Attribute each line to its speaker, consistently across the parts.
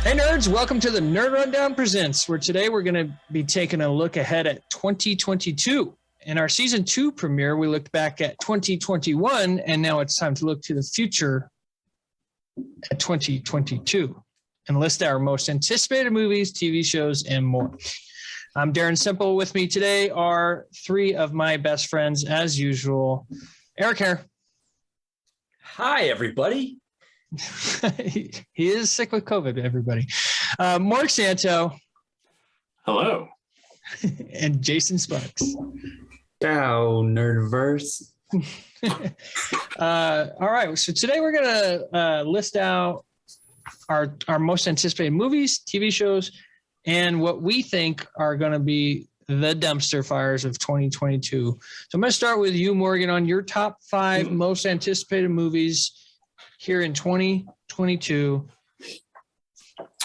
Speaker 1: Hey nerds, welcome to the Nerd Rundown Presents, where today we're going to be taking a look ahead at 2022. In our season 2 premiere, we looked back at 2021, and now it's time to look to the future at 2022 and list our most anticipated movies, TV shows, and more. I'm Darren Simple. With me today are three of my best friends, as usual. Eric Hare.
Speaker 2: Hi, everybody.
Speaker 1: He is sick with COVID, everybody. Mark Santo.
Speaker 3: Hello.
Speaker 1: And Jason Sparks.
Speaker 2: Ciao, Nerdverse.
Speaker 1: All right. So today we're going to list out our most anticipated movies, TV shows, and what we think are going to be the dumpster fires of 2022. So I'm going to start with you, Morgan, on your top 5 most anticipated movies here in 2022.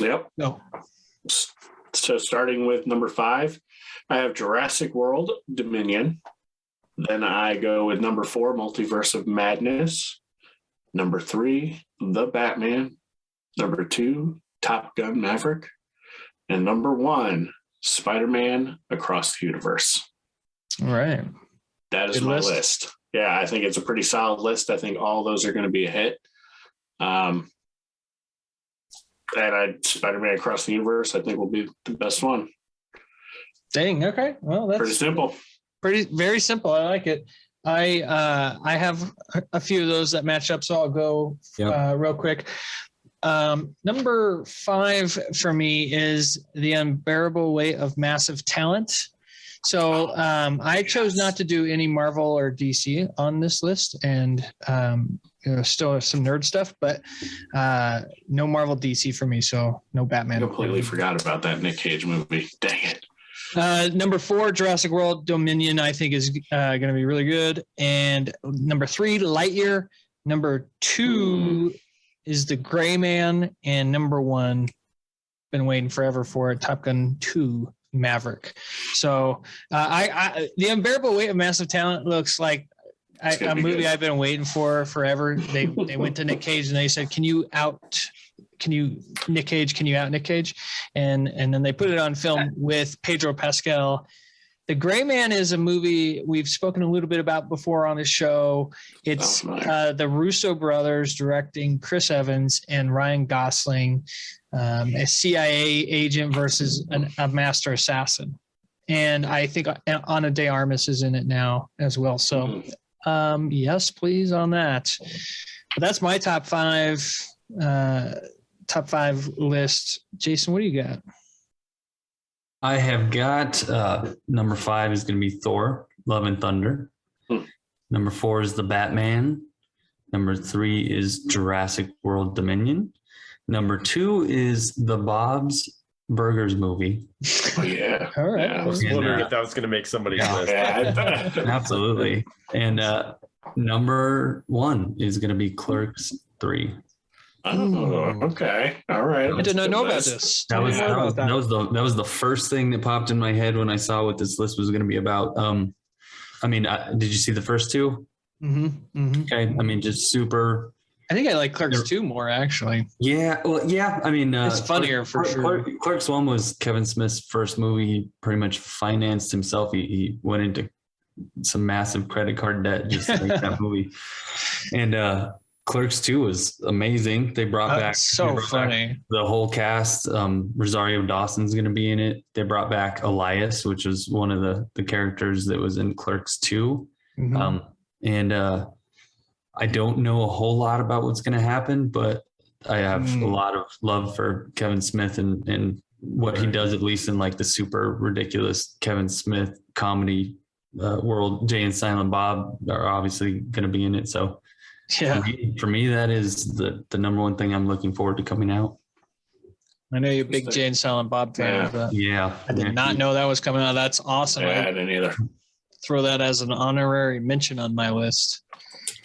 Speaker 3: Yep.
Speaker 1: Go.
Speaker 3: So starting with number 5, I have Jurassic World Dominion. Then I go with number 4, Multiverse of Madness. Number 3, The Batman. Number 2, Top Gun Maverick. And number 1, Spider-Man Across the Universe.
Speaker 1: All right.
Speaker 3: That is my list. Yeah, I think it's a pretty solid list. I think all those are going to be a hit. And Spider-Man Across the Universe, I think, will be the best one.
Speaker 1: Dang. Okay. Well, that's
Speaker 3: pretty simple.
Speaker 1: Very simple. I like it. I have a few of those that match up, so I'll go real quick. Number 5 for me is The Unbearable Weight of Massive Talent. So I chose not to do any Marvel or DC on this list, and still have some nerd stuff, but no Marvel DC for me, so no Batman.
Speaker 3: I completely forgot about that Nick Cage movie. Dang it.
Speaker 1: Number 4, Jurassic World Dominion, I think is going to be really good. And number 3, Lightyear. Number 2 is The Gray Man. And number 1, been waiting forever for it, Top Gun 2 Maverick. So The Unbearable Weight of Massive Talent looks like a movie I've been waiting for forever. They went to Nick Cage and they said, Nick Cage, can you out Nick Cage? And then they put it on film with Pedro Pascal. The Gray Man is a movie we've spoken a little bit about before on the show. It's the Russo brothers directing Chris Evans and Ryan Gosling, a CIA agent versus a master assassin. And I think Ana de Armas is in it now as well. So yes, please on that. But that's my top 5 list. Jason, what do you got?
Speaker 2: I have got number 5 is going to be Thor, Love and Thunder. Number 4 is The Batman. Number 3 is Jurassic World Dominion. Number 2 is the Bob's Burgers movie.
Speaker 3: Oh, yeah.
Speaker 1: All right.
Speaker 4: I was wondering if that was going to make somebody's list.
Speaker 2: Absolutely. And number 1 is going to be Clerks 3.
Speaker 3: Oh, okay. All right.
Speaker 1: I did not know about this.
Speaker 2: That was the first thing that popped in my head when I saw what this list was going to be about. Did you see the first 2?
Speaker 1: Mm-hmm.
Speaker 2: Okay. I mean, just super.
Speaker 1: I think I like Clerks 2 more, actually.
Speaker 2: Yeah. Well, yeah. I mean,
Speaker 1: it's funnier for sure.
Speaker 2: Clerks 1 was Kevin Smith's first movie. He pretty much financed himself. He went into some massive credit card debt just to make that movie. And Clerks 2 was amazing. They brought back
Speaker 1: funny
Speaker 2: the whole cast. Rosario Dawson's going to be in it. They brought back Elias, which was one of the characters that was in Clerks 2. I don't know a whole lot about what's going to happen, but I have a lot of love for Kevin Smith and what he does, at least in like the super ridiculous Kevin Smith comedy world. Jay and Silent Bob are obviously going to be in it. So
Speaker 1: yeah,
Speaker 2: for me, that is the number one thing I'm looking forward to coming out.
Speaker 1: I know you're a big Jay and Silent Bob fan. I did not know that was coming out. That's awesome.
Speaker 3: Yeah, I didn't either.
Speaker 1: Throw that as an honorary mention on my list.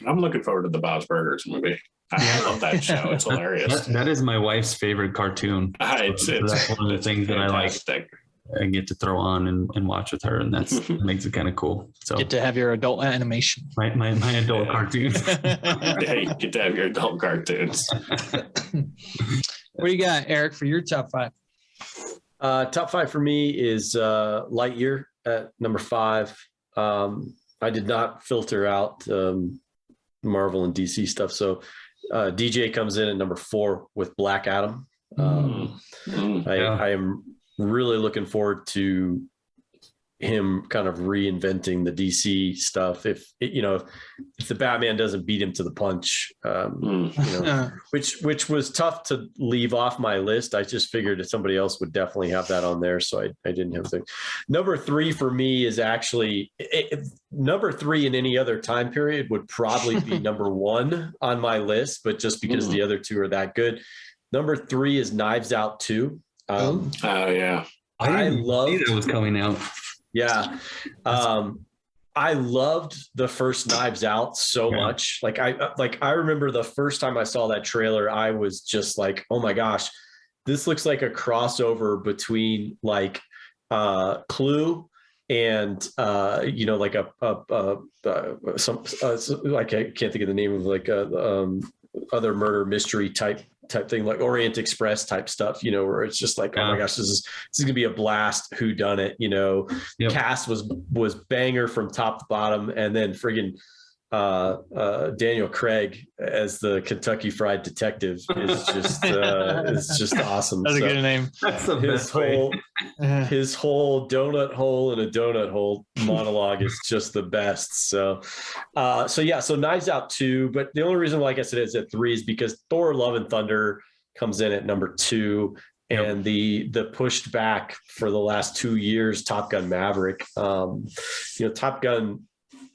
Speaker 3: I'm looking forward to the Bob's Burgers movie. I love that show. It's hilarious.
Speaker 2: That is my wife's favorite cartoon.
Speaker 3: It's
Speaker 2: that's one of the things
Speaker 3: fantastic.
Speaker 2: that I like. I get to throw on and watch with her, and that makes it kind of cool. So
Speaker 1: get to have your adult animation.
Speaker 2: My adult cartoons.
Speaker 3: Yeah, you get to have your adult cartoons.
Speaker 1: What do you got, Eric, for your top 5?
Speaker 4: Top 5 for me is Lightyear at number 5. I did not filter out Marvel and DC stuff, so DJ comes in at number 4 with Black Adam. I am really looking forward to him kind of reinventing the DC stuff. If the Batman doesn't beat him to the punch, which was tough to leave off my list. I just figured that somebody else would definitely have that on there, so I didn't have to. Number 3 for me is actually number 3 in any other time period would probably be number 1 on my list, but just because the other 2 are that good. Number 3 is Knives Out 2.
Speaker 3: Oh yeah,
Speaker 2: I love that was coming out.
Speaker 4: Yeah. I loved the first Knives Out so much. Like I remember the first time I saw that trailer, I was just like, oh my gosh, this looks like a crossover between like Clue and like like I can't think of the name of like other murder mystery type thing, like Orient Express type stuff, where it's just like, oh my gosh, this is gonna be a blast. Who done it? Cast was banger from top to bottom, and then friggin' Daniel Craig as the Kentucky Fried Detective is just awesome.
Speaker 1: That's a good name.
Speaker 2: That's the
Speaker 4: his whole donut hole in a donut hole monologue is just the best. So Knives Out 2, but the only reason, like I said, it's at 3 is because Thor: Love and Thunder comes in at number 2, and the pushed back for the last 2 years, Top Gun Maverick. Top Gun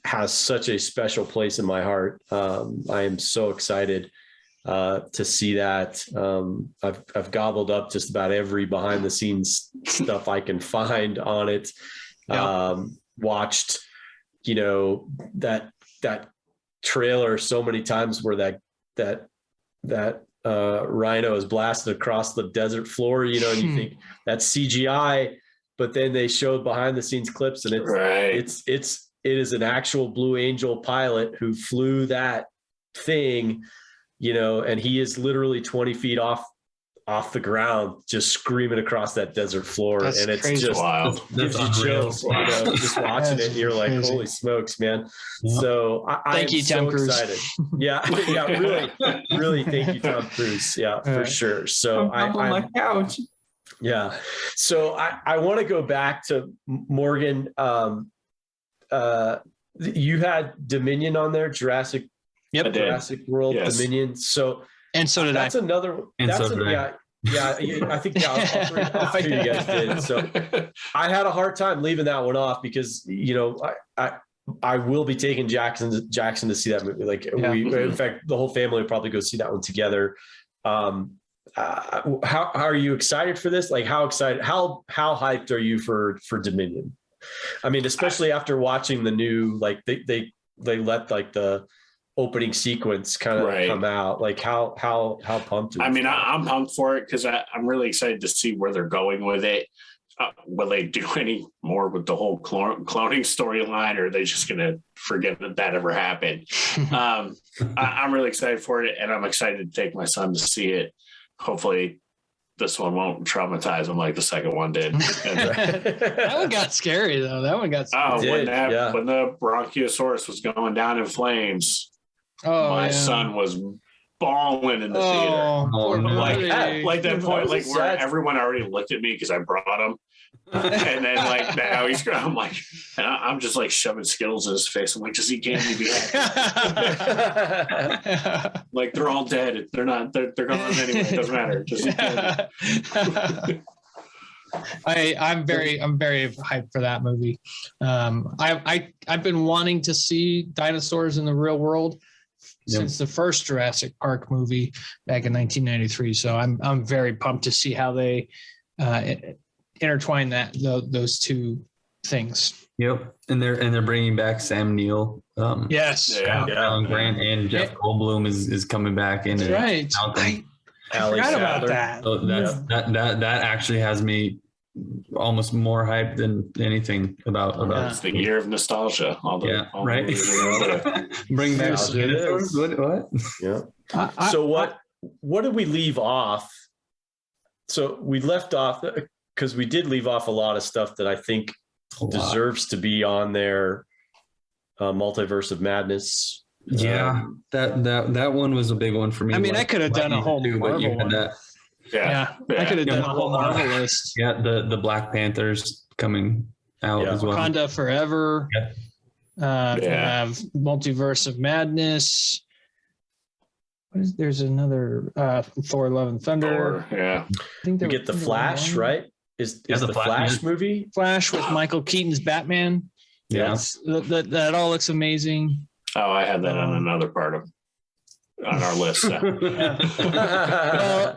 Speaker 4: has such a special place in my heart. I am so excited to see that. I've gobbled up just about every behind the scenes stuff I can find on it. Watched, that trailer so many times where that rhino is blasted across the desert floor, and you think that's CGI, but then they showed behind the scenes clips, and it is an actual Blue Angel pilot who flew that thing, and he is literally 20 feet off the ground, just screaming across that desert floor.
Speaker 1: That's
Speaker 4: and it's
Speaker 1: crazy.
Speaker 4: just
Speaker 3: Wild.
Speaker 4: gives you chills, just watching it. And you're like,
Speaker 1: crazy.
Speaker 4: holy smokes, man. Yeah. So I am
Speaker 1: you, Tom
Speaker 4: so
Speaker 1: Cruise.
Speaker 4: excited. Yeah, really thank you, Tom Cruise. Yeah, for sure. So
Speaker 2: I'm on my couch.
Speaker 4: Yeah. So I want to go back to Morgan. You had Dominion on there, Jurassic World, yes. Dominion. So
Speaker 1: did
Speaker 4: that's
Speaker 1: I.
Speaker 4: Another.
Speaker 2: And
Speaker 4: that's
Speaker 2: so did I.
Speaker 4: Yeah, I think all three of you guys did. So I had a hard time leaving that one off because I will be taking Jackson to see that movie. Like in fact, the whole family will probably go see that one together. How are you excited for this? Like how hyped are you for Dominion? I mean, especially after watching the new, like they let like the opening sequence kind of come out. Like how pumped?
Speaker 3: I mean, I'm pumped for it because I'm really excited to see where they're going with it. Will they do any more with the whole cloning storyline, or are they just going to forget that ever happened? I'm really excited for it, and I'm excited to take my son to see it. Hopefully this one won't traumatize him like the second one did.
Speaker 1: That one got scary though. When the Bronchiosaurus was going down in flames, my son was bawling in the theater. Like that point, like where everyone already looked at me because I brought him. And then like now he's I'm like, and I'm just like shoving Skittles in his face. I'm like, does he can't be happy? Like they're all dead. They're not. They're gone anyway. It doesn't matter. Just I'm very hyped for that movie. I've been wanting to see dinosaurs in the real world since the first Jurassic Park movie back in 1993. So I'm very pumped to see how they intertwine those two things.
Speaker 2: Yep, and they're bringing back Sam Neill.
Speaker 1: Yes,
Speaker 2: Alan Grant and Jeff Goldblum is coming back in.
Speaker 1: Right. I forgot about that.
Speaker 2: So that actually has me almost more hyped than anything about.
Speaker 3: It's the year of nostalgia.
Speaker 2: Right. Bring back what?
Speaker 4: Yeah. So what did we leave off So we left off because we did leave off a lot of stuff that I think deserves to be on there. Multiverse of Madness.
Speaker 2: Yeah, that one was a big one for me.
Speaker 1: I mean, I could have done a whole Marvel one.
Speaker 3: Yeah.
Speaker 1: I could have done a whole Marvel list.
Speaker 2: Yeah, the Black Panthers coming out as well.
Speaker 1: Wakanda Forever.
Speaker 2: Yeah.
Speaker 1: You have Multiverse of Madness. There's another Thor: Love and Thunder.
Speaker 3: Yeah.
Speaker 1: I think
Speaker 4: We get the Flash, right? Is
Speaker 2: Yeah,
Speaker 4: the
Speaker 2: the
Speaker 4: Flash movie?
Speaker 1: Flash with Michael Keaton's Batman.
Speaker 2: Yeah.
Speaker 1: That all looks amazing.
Speaker 3: Oh, I had that on another part of on our list.
Speaker 1: Well,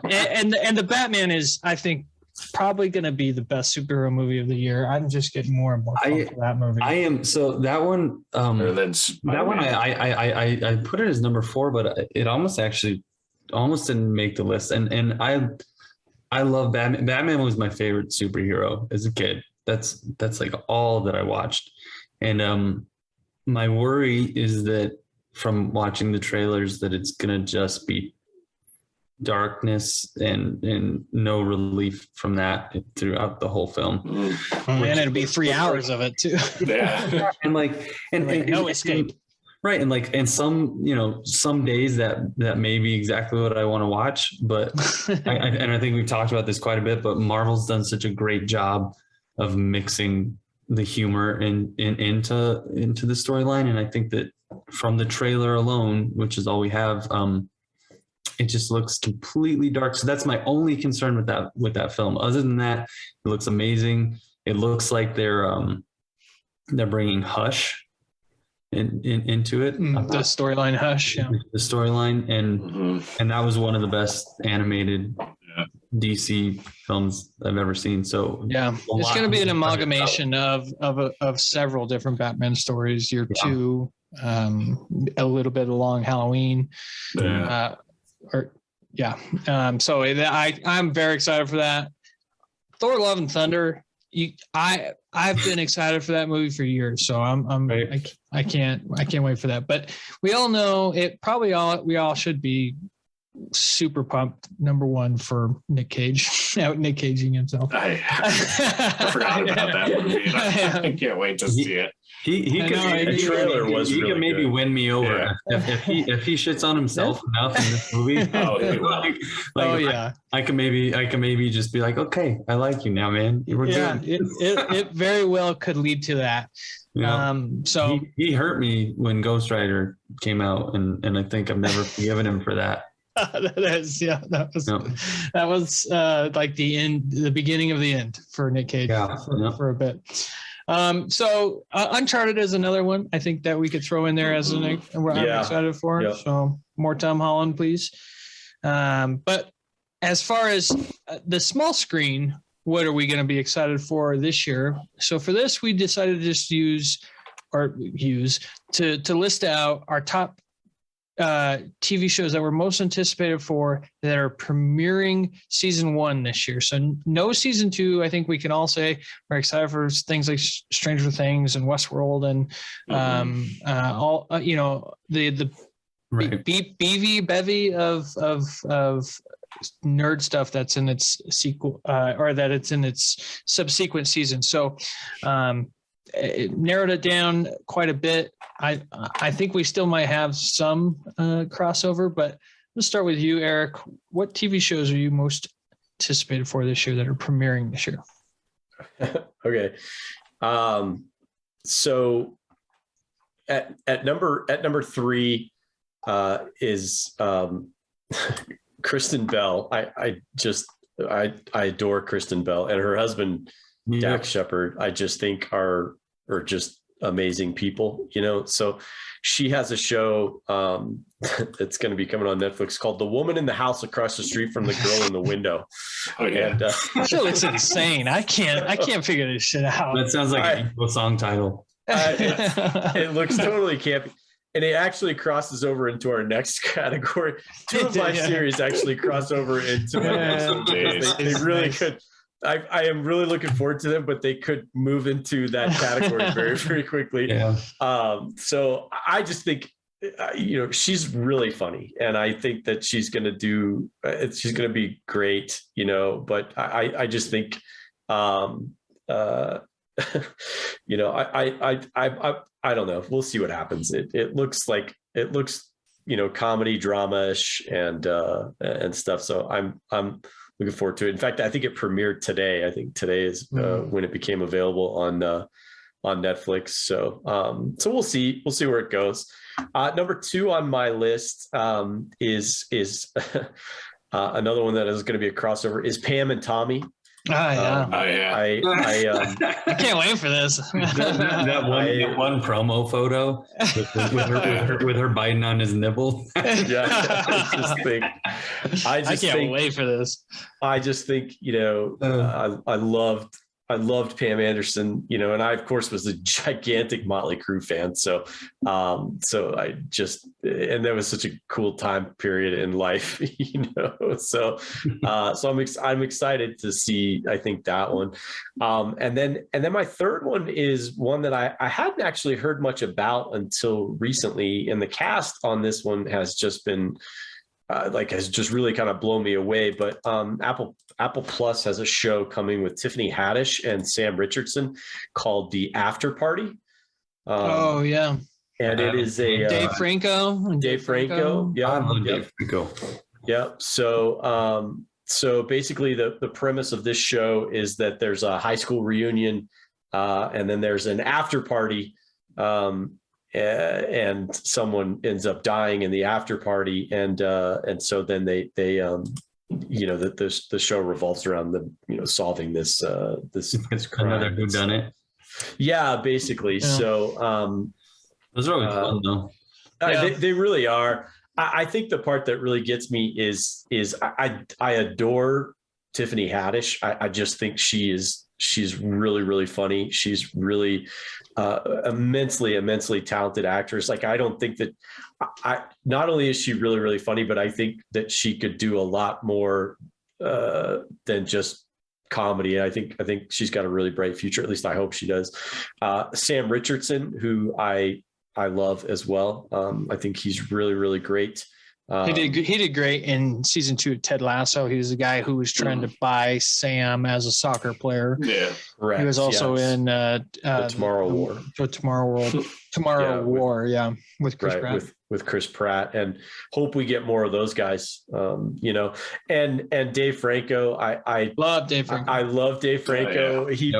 Speaker 1: and the Batman is, I think, probably going to be the best superhero movie of the year. I'm just getting more and more pumped for that movie.
Speaker 2: I am. So that one, I put it as number 4, but it almost didn't make the list. And I love Batman. Batman was my favorite superhero as a kid. That's like all that I watched. And my worry is that from watching the trailers that it's gonna just be darkness and no relief from that throughout the whole film.
Speaker 1: And it'll be 3 hours of it too.
Speaker 3: Yeah.
Speaker 2: and
Speaker 1: no escape.
Speaker 2: Right. And some days that may be exactly what I want to watch, but I think we've talked about this quite a bit, but Marvel's done such a great job of mixing the humor into the storyline. And I think that from the trailer alone, which is all we have, it just looks completely dark. So that's my only concern with that film. Other than that, it looks amazing. It looks like they're bringing Hush into it.
Speaker 1: The storyline Hush. Yeah.
Speaker 2: The storyline, and that was one of the best animated DC films I've ever seen. So
Speaker 1: yeah, it's going to be an amalgamation of several different Batman stories. Year 2, a little bit along Halloween. So I'm very excited for that. Thor: Love and Thunder. I've been excited for that movie for years, so I can't wait for that. But we all know it. We all should be super pumped. Number 1 for Nick Cage, out Nick Caging himself.
Speaker 3: I forgot about that movie. I can't wait to see it.
Speaker 2: He could maybe win me over if he shits on himself enough in this movie. I can maybe just be like, okay, I like you now, man. We're good.
Speaker 1: It very well could lead to that.
Speaker 2: Yeah.
Speaker 1: So
Speaker 2: he hurt me when Ghost Rider came out, and I think I've never forgiven him for that.
Speaker 1: That was like the beginning of the end for Nick Cage for a bit. So Uncharted is another one I think that we could throw in there as I'm excited for.
Speaker 4: Yeah.
Speaker 1: So more Tom Holland, please. But as far as the small screen, what are we going to be excited for this year? So for this, we decided to just use to list out our top TV shows that we're most anticipated for that are premiering season 1 this year. So no season 2. I think we can all say we're excited for things like Stranger Things and Westworld and the bevy of nerd stuff that's in its sequel or that it's in its subsequent season. So it narrowed it down quite a bit. I think we still might have some crossover, but let's start with you, Eric. What TV shows are you most anticipated for this year that are premiering this year?
Speaker 4: Okay. So at number 3 is Kristen Bell. I adore Kristen Bell, and her husband Dax Shepard, I just think are just amazing people, so she has a show that's going to be coming on Netflix called The Woman in the House Across the Street from the Girl in the Window.
Speaker 3: And
Speaker 1: that show looks insane. I can't figure this shit out.
Speaker 2: That sounds like a song title.
Speaker 4: It looks totally campy. And it actually crosses over into our next category. 2 of my series actually cross over into my next. They really could. I am really looking forward to them, but they could move into that category very, very quickly.
Speaker 2: Yeah.
Speaker 4: So I just think she's really funny, and I think that she's going to be great, but I just think, I don't know. We'll see what happens. It looks, comedy drama-ish and stuff. So I'm looking forward to it. In fact, I think it premiered today. I think today is when it became available on Netflix. So we'll see where it goes. Number 2 on my list is another one that is going to be a crossover is Pam and Tommy.
Speaker 1: Oh yeah.
Speaker 4: I
Speaker 1: can't wait for this.
Speaker 2: that one promo photo with her biting on his nipple.
Speaker 4: Yeah, I
Speaker 1: can't wait for this.
Speaker 4: I just think, I loved Pam Anderson, and I, of course, was a gigantic Motley Crue fan. So I just, and that was such a cool time period in life, so I'm excited to see, I think, that one. And then my third one is one that I hadn't actually heard much about until recently. And the cast on this one has just been, has just really kind of blown me away. But Apple Plus has a show coming with Tiffany Haddish and Sam Richardson called The After Party.
Speaker 1: Oh yeah,
Speaker 4: and it is a
Speaker 1: Dave Franco.
Speaker 4: Yeah,
Speaker 2: I love Dave Franco.
Speaker 4: Yeah. So basically, the premise of this show is that there's a high school reunion, and then there's an after party. And someone ends up dying in the after party, and so then they the show revolves around them, solving this crime.
Speaker 2: Another whodunit.
Speaker 4: Yeah, basically.
Speaker 1: Yeah.
Speaker 4: So
Speaker 2: those are always fun though.
Speaker 4: They really are. I think the part that really gets me is I adore Tiffany Haddish. I just think she's really, really funny. She's really immensely talented actress. I don't think that not only is she really, really funny, but I think that she could do a lot more than just comedy. I think she's got a really bright future. At least I hope she does. Sam Richardson, who I love as well. I think he's really, really great.
Speaker 1: He did great in season 2 of Ted Lasso. He was the guy who was trying to buy Sam as a soccer player.
Speaker 3: Yeah,
Speaker 4: correct.
Speaker 1: He was also in
Speaker 4: Tomorrow War.
Speaker 1: Tomorrow War, with Chris Pratt.
Speaker 4: With Chris Pratt, and hope we get more of those guys. And Dave Franco. I
Speaker 1: love Dave Franco.
Speaker 4: I love Dave Franco.
Speaker 3: Oh, yeah.
Speaker 4: He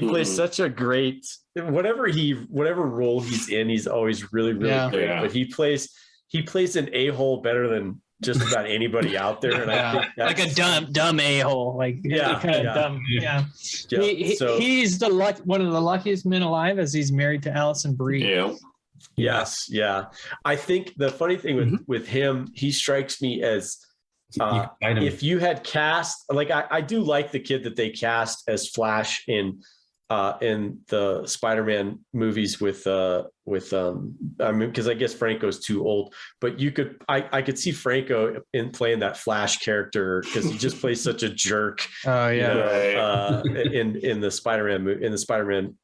Speaker 4: plays such a great whatever role he's in. He's always really, really great.
Speaker 3: Yeah.
Speaker 4: But he plays an a-hole better than just about anybody out there. And I think
Speaker 1: like a dumb a-hole, dumb. Yeah. He's one of the luckiest men alive, as he's married to Allison Brie.
Speaker 3: Yeah.
Speaker 4: Yes. Yeah. I think the funny thing with him, he strikes me as if you had cast, I do like the kid that they cast as Flash in the Spider-Man movies because I guess Franco's too old, but I could see Franco in playing that Flash character because he just plays such a jerk.
Speaker 1: Oh yeah.
Speaker 4: In the Spider-Man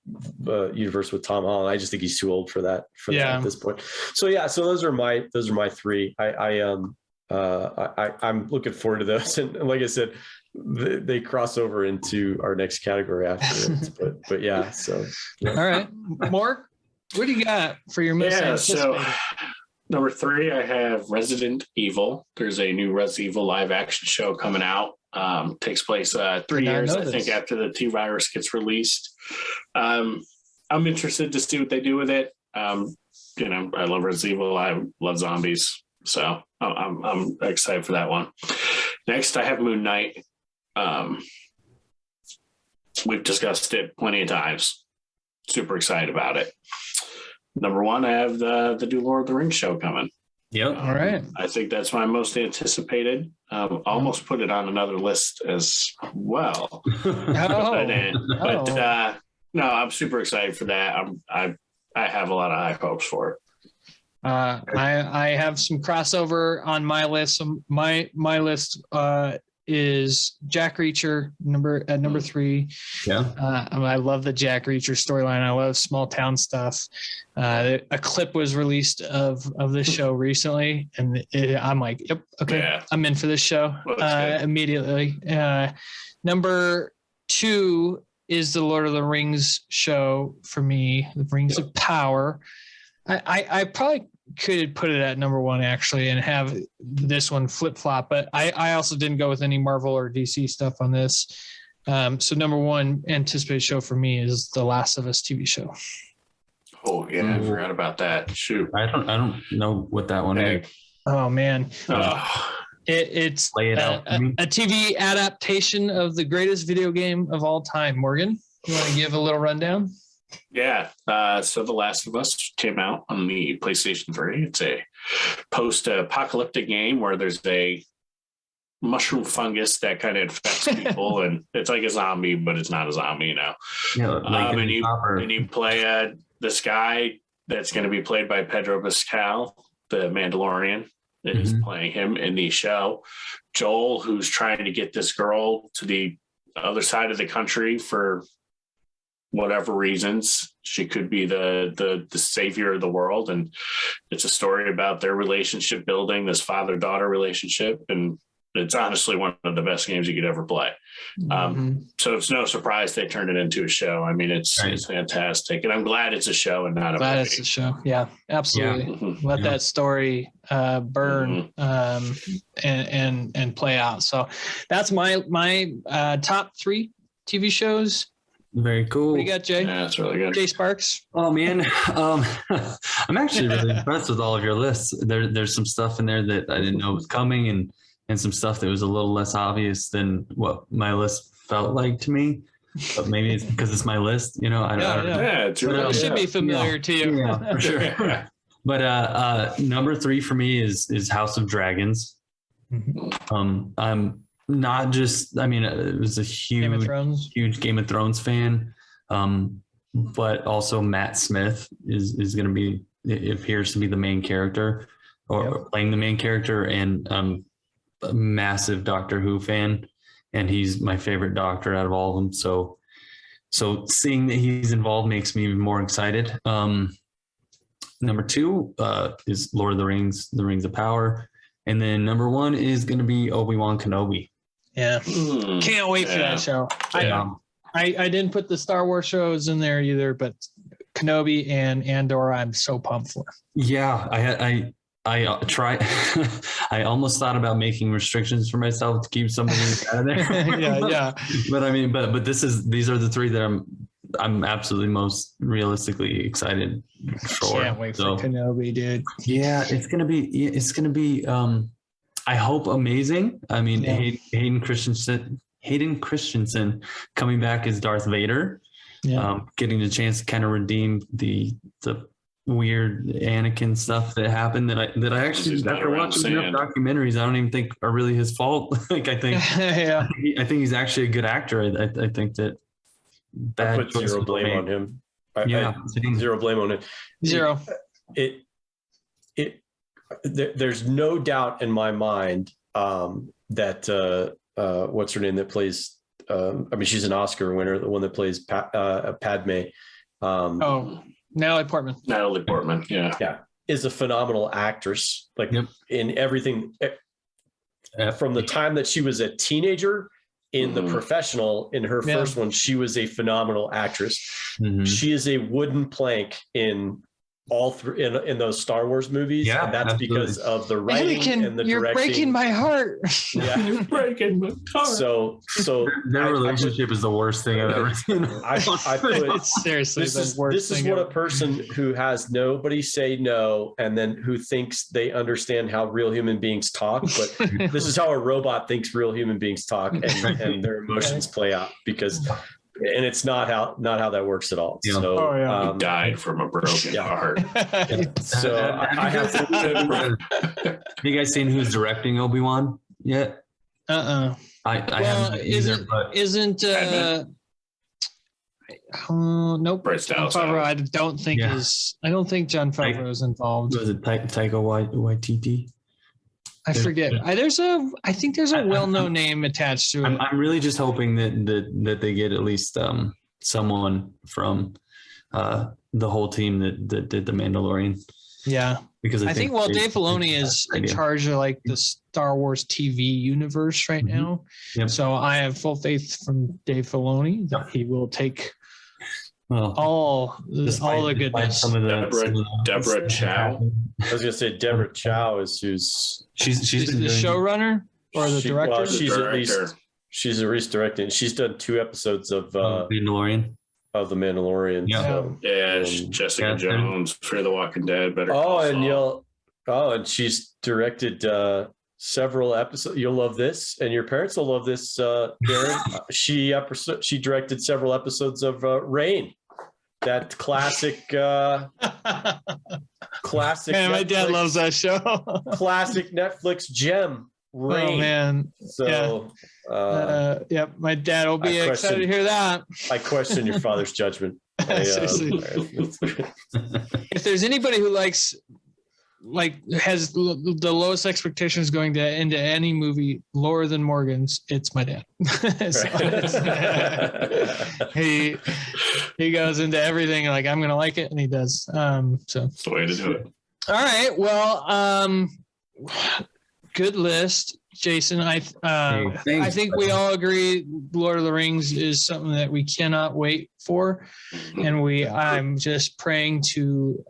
Speaker 4: universe with Tom Holland. I just think he's too old for that at this point. So those are my 3. I'm looking forward to those. And like I said, they cross over into our next category afterwards, but yeah. So
Speaker 1: all right, Mark, what do you got for your most anticipated?
Speaker 3: So number 3, I have Resident Evil. There's a new Resident Evil live action show coming out. Takes place 3 years, I think, after the T-Virus gets released. I'm interested to see what they do with it. I love Resident Evil. I love zombies, so I'm excited for that one. Next, I have Moon Knight. We've discussed it plenty of times. Super excited about it. Number 1, I have the new Lord of the Rings show coming.
Speaker 2: Yep.
Speaker 1: All right.
Speaker 3: I think that's my most anticipated. Almost put it on another list as well. No, I'm super excited for that. I have a lot of high hopes for it.
Speaker 1: I have some crossover on my list. My list is Jack Reacher at number 3.
Speaker 2: Yeah.
Speaker 1: I love the Jack Reacher storyline. I love small town stuff. A clip was released of this show recently, and I'm like, yep, okay,
Speaker 3: Yeah.
Speaker 1: I'm in for this show immediately. Number 2 is the Lord of the Rings show for me, the Rings of Power. I probably could put it at number 1 actually and have this one flip flop, but I also didn't go with any Marvel or DC stuff on this. So number 1 anticipated show for me is the Last of Us TV show.
Speaker 3: Oh yeah, I forgot about that. Shoot.
Speaker 2: I don't know what that one is.
Speaker 1: Oh man. It's
Speaker 2: Lay it out for me.
Speaker 1: a TV adaptation of the greatest video game of all time. Morgan, you want to give a little rundown?
Speaker 3: Yeah. So The Last of Us came out on the PlayStation 3. It's a post-apocalyptic game where there's a mushroom fungus that kind of infects people, and it's like a zombie, but it's not a zombie,
Speaker 2: Yeah, like
Speaker 3: and you play this guy that's going to be played by Pedro Pascal, the Mandalorian, is playing him in the show. Joel, who's trying to get this girl to the other side of the country for whatever reasons. She could be the savior of the world, and it's a story about their relationship building, this father-daughter relationship, and it's honestly one of the best games you could ever play. So it's no surprise they turned it into a show. I mean, it's fantastic, and I'm glad it's a show and not a movie.
Speaker 1: It's a show. Yeah, absolutely.
Speaker 3: Yeah.
Speaker 1: Let that story burn and play out. So that's my top 3 TV shows.
Speaker 2: Very cool.
Speaker 1: What do you got, Jay?
Speaker 3: Yeah, that's really good.
Speaker 1: Jay Sparks.
Speaker 2: Oh man, I'm actually really impressed with all of your lists. There's some stuff in there that I didn't know was coming, and some stuff that was a little less obvious than what my list felt like to me. But maybe it's because it's my list, I don't know.
Speaker 3: Yeah, it's really,
Speaker 1: It should be familiar to you.
Speaker 2: Yeah, for sure. But number 3 for me is House of Dragons. I'm not just, it was a
Speaker 1: Game of Thrones.
Speaker 2: huge Game of Thrones fan. But also Matt Smith is going to be, it appears to be the main character or playing the main character. And I'm a massive Doctor Who fan, and he's my favorite doctor out of all of them. So seeing that he's involved makes me even more excited. Number 2 is Lord of the Rings of Power. And then number 1 is going to be Obi-Wan Kenobi.
Speaker 1: Yeah. Can't wait for that show.
Speaker 3: Yeah.
Speaker 1: I didn't put the Star Wars shows in there either, but Kenobi and Andor, I'm so pumped for.
Speaker 2: Yeah, I try. I almost thought about making restrictions for myself to keep some of these out of there.
Speaker 1: yeah.
Speaker 2: But these are the 3 that I'm absolutely most realistically excited for.
Speaker 1: Can't wait for Kenobi, dude.
Speaker 2: Yeah, it's gonna be. I hope amazing. I mean, Hayden Christensen coming back as Darth Vader. Yeah. Getting the chance to kind of redeem the weird Anakin stuff that happened that I actually, after watching enough documentaries, I don't even think are really his fault. Like I think I think he's actually a good actor. I think that
Speaker 4: I put zero blame on him. Zero blame on him.
Speaker 1: Zero.
Speaker 4: There's no doubt in my mind that what's her name that plays she's an Oscar winner, the one that plays Padme.
Speaker 1: Natalie Portman.
Speaker 3: Yeah,
Speaker 4: is a phenomenal actress. Like in everything, from the time that she was a teenager in The Professional, in her first one, she was a phenomenal actress. She is a wooden plank in all three in those Star Wars movies, and that's because of the writing and the directing.
Speaker 1: You're breaking my heart.
Speaker 4: Yeah, you're breaking my heart. So
Speaker 2: their relationship is the worst thing I've ever seen.
Speaker 4: I put
Speaker 1: seriously,
Speaker 4: this is what a person who has nobody say no, and then who thinks they understand how real human beings talk, but this is how a robot thinks real human beings talk, and their emotions play out and it's not how that works at all.
Speaker 2: Yeah.
Speaker 4: So
Speaker 3: he died from a broken heart.
Speaker 4: So I have to.
Speaker 2: Have you guys seen who's directing Obi-Wan yet?
Speaker 1: I
Speaker 2: haven't either,
Speaker 1: nope. Jon Favreau, I don't think Jon Favreau is involved.
Speaker 2: Was it Taika Waititi?
Speaker 1: I forget. I think there's a well-known name attached to it.
Speaker 2: I'm really just hoping that they get at least someone from the whole team that did the Mandalorian.
Speaker 1: Yeah,
Speaker 2: because I think
Speaker 1: Dave Filoni is in charge of like the Star Wars TV universe right now.
Speaker 2: Yep.
Speaker 1: So I have full faith from Dave Filoni that he will take all the goodness.
Speaker 3: Deborah Chow.
Speaker 4: I was gonna say Deborah Chow is
Speaker 2: she's
Speaker 1: the showrunner or the director.
Speaker 4: Well, she's at least directing. She's done 2 episodes of
Speaker 2: Mandalorian.
Speaker 4: Of the Mandalorian.
Speaker 2: Yeah,
Speaker 4: so,
Speaker 3: Jessica Jones, Fear the Walking Dead.
Speaker 4: And she's directed several episodes. You'll love this, and your parents will love this, Darren. She directed several episodes of Rain, that classic. Classic.
Speaker 1: Man, my dad loves that show.
Speaker 4: Classic Netflix gem. Rain.
Speaker 1: Oh man.
Speaker 4: So.
Speaker 1: Yep, my dad will be excited to hear that.
Speaker 4: I question your father's judgment.
Speaker 1: If there's anybody who has the lowest expectations going into any movie lower than Morgan's, it's my dad. He goes into everything like I'm gonna like it, and he does. So
Speaker 3: that's the way to do it.
Speaker 1: All right, well, good list, Jason. I think we all agree Lord of the Rings is something that we cannot wait for, and I'm just praying to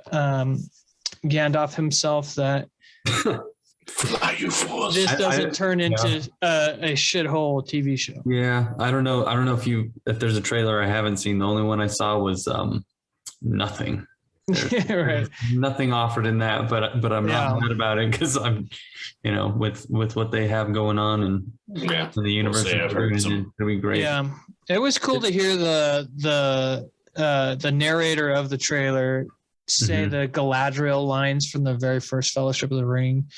Speaker 1: Gandalf himself that this doesn't turn into a shithole TV show.
Speaker 2: Yeah, I don't know if there's a trailer I haven't seen. The only one I saw was nothing.
Speaker 1: Right.
Speaker 2: Nothing offered in that, but I'm not mad about it because I'm, with what they have going on and in the universe, it's gonna be great.
Speaker 1: Yeah, it was cool to hear the narrator of the trailer say the Galadriel lines from the very first Fellowship of the Ring.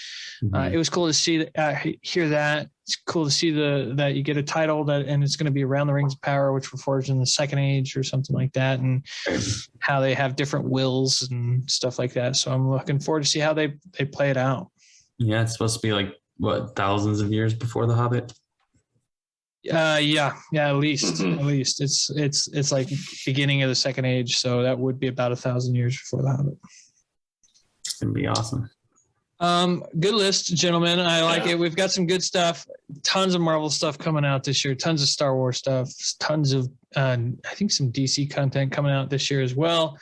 Speaker 1: It was cool to see hear that. It's cool to see that you get a title and it's going to be Around the Rings of Power, which were forged in the Second Age or something like that, and how they have different wills and stuff like that. So I'm looking forward to see how they play it out. Yeah,
Speaker 2: it's supposed to be like thousands of years before The Hobbit.
Speaker 1: Yeah, at least it's like beginning of the Second Age, so that would be about 1,000 years before The Hobbit.
Speaker 2: It's gonna be awesome.
Speaker 1: Good list, gentlemen. I like it. We've got some good stuff. Tons of Marvel stuff coming out this year. Tons of Star Wars stuff. Tons of I think some DC content coming out this year as well.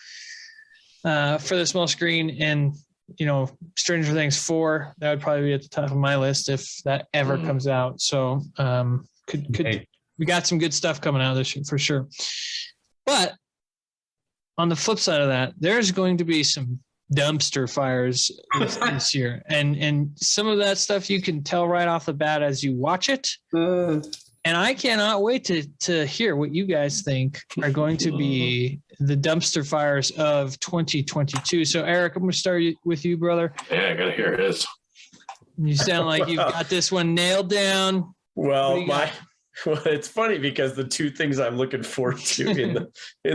Speaker 1: For the small screen, and Stranger Things 4, that would probably be at the top of my list if that ever comes out. So we got some good stuff coming out this year for sure. But on the flip side of that, there's going to be some dumpster fires this year, and some of that stuff you can tell right off the bat as you watch it. And I cannot wait to hear what you guys think are going to be the dumpster fires of 2022. So Eric, I'm going to start with you, brother.
Speaker 3: Yeah, I got to hear his.
Speaker 1: You sound like you've got this one nailed down.
Speaker 4: Well, it's funny because the 2 things I'm looking forward to in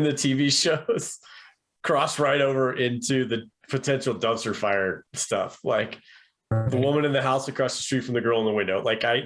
Speaker 4: the TV shows cross right over into the potential dumpster fire stuff. Like the woman in the house across the street from the girl in the window. Like I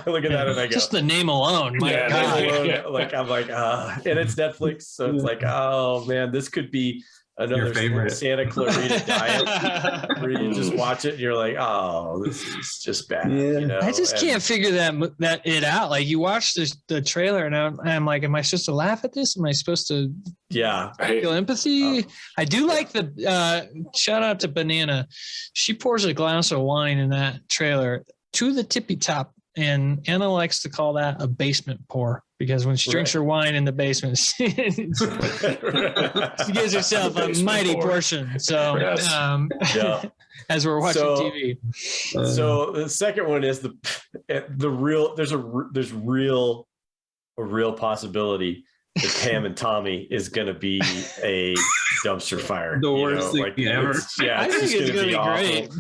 Speaker 4: look at that and I go,
Speaker 1: just the name alone. My God.
Speaker 4: Like I'm like, and it's Netflix. So it's like, oh man, this could be another Santa Clarita Diet where you just watch it and you're like, oh, this is just bad.
Speaker 1: Yeah. I just can't figure that it out. Like you watch the trailer and I'm like, am I supposed to laugh at this? Am I supposed to feel empathy? I do like the shout out to Banana. She pours a glass of wine in that trailer to the tippy top. And Anna likes to call that a basement pour because when she drinks her wine in the basement, she gives herself a mighty portion. So, as we're watching TV.
Speaker 4: So the second one is the real. There's a real possibility that Pam and Tommy is going to be a dumpster fire.
Speaker 2: The worst thing ever.
Speaker 1: I think it's going to be great.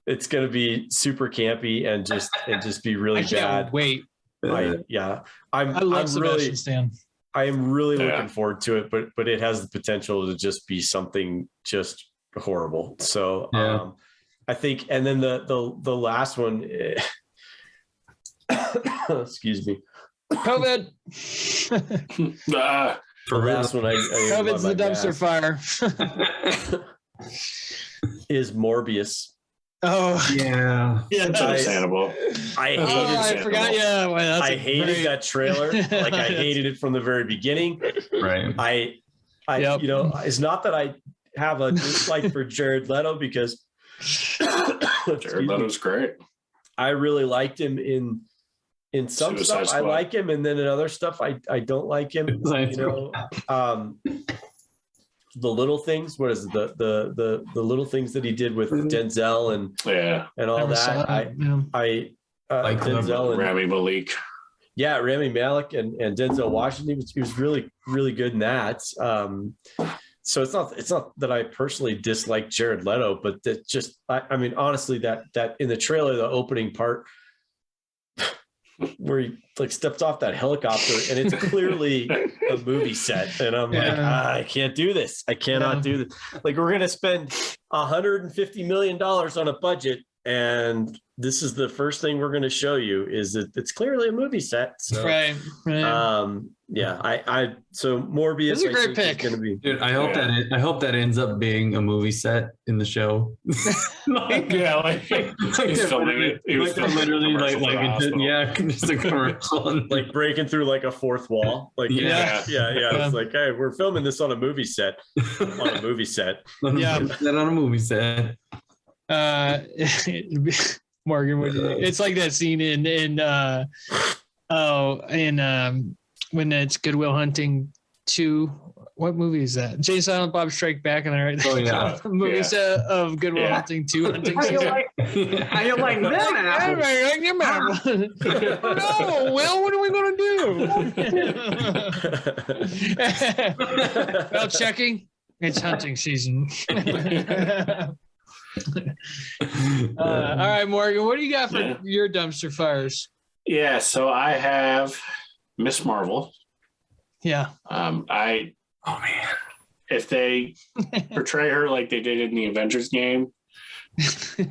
Speaker 4: It's going to be super campy and just be really bad.
Speaker 1: I can't wait.
Speaker 4: I love
Speaker 1: Sebastian Stan.
Speaker 4: I am really looking forward to it, but it has the potential to just be something just horrible. So I think, and then the last one, excuse me.
Speaker 1: COVID.
Speaker 4: The last one,
Speaker 1: COVID's the dumpster fire.
Speaker 4: is Morbius.
Speaker 1: Oh
Speaker 2: Yeah.
Speaker 1: yeah.
Speaker 3: That's understandable.
Speaker 4: I hated.
Speaker 1: I forgot. Yeah, well, that's
Speaker 4: I hated that trailer. Like I hated it from the very beginning.
Speaker 2: Right.
Speaker 4: I
Speaker 1: Yep.
Speaker 4: you know, it's not that I have a dislike for Jared Leto because
Speaker 3: Jared Leto's great.
Speaker 4: I really liked him in some
Speaker 3: Suicide
Speaker 4: stuff. I
Speaker 3: Squad.
Speaker 4: like him, and then in other stuff, I don't like him.
Speaker 2: Suicide
Speaker 4: You know, the little things. What is it? The little things that he did with Denzel and
Speaker 3: Yeah.
Speaker 4: all
Speaker 1: Never saw
Speaker 4: that.
Speaker 1: it, yeah.
Speaker 4: I
Speaker 2: Like
Speaker 4: Denzel and
Speaker 3: Rami Malek.
Speaker 4: yeah, Rami Malek and Denzel Washington. He was really good in that. So it's not that I personally dislike Jared Leto, but that just I mean honestly that in the trailer, the opening part where he like steps off that helicopter and it's clearly a movie set, and I'm like, I can't do this. I cannot do this. Like we're gonna spend $150 million on a budget, and this is the first thing we're going to show you is that it's clearly a movie set. So,
Speaker 1: Right.
Speaker 4: yeah, so Morbius
Speaker 1: It's a great pick.
Speaker 4: Going to be.
Speaker 2: Dude, I hope that ends up being a movie set in the show. like,
Speaker 3: Yeah, like he's filming it. He was filming
Speaker 2: literally
Speaker 3: a commercial for the hospital.
Speaker 2: yeah, just a commercial. And,
Speaker 4: Like breaking through like a fourth wall. Like
Speaker 2: Yeah.
Speaker 4: yeah. It's like, hey, we're filming this on a movie set. On a movie set.
Speaker 1: Yeah.
Speaker 2: That on a movie set.
Speaker 1: Morgan, what do you think? It's like that scene in when it's Good Will Hunting 2. What movie is that? Jay Silent Bob Strike Back, and I right.
Speaker 2: Oh, yeah.
Speaker 1: Movie
Speaker 3: Yeah.
Speaker 1: set of Good Will
Speaker 3: Yeah.
Speaker 1: Hunting 2. Hunting
Speaker 2: How you
Speaker 1: season.
Speaker 2: like them apples?
Speaker 1: No, Will, what are we gonna do? Well, checking. It's hunting season. All right, Morgan, what do you got for your dumpster fires?
Speaker 3: Yeah, so I have Miss Marvel.
Speaker 1: Yeah.
Speaker 2: Oh man.
Speaker 3: If they portray her like they did in the Avengers game,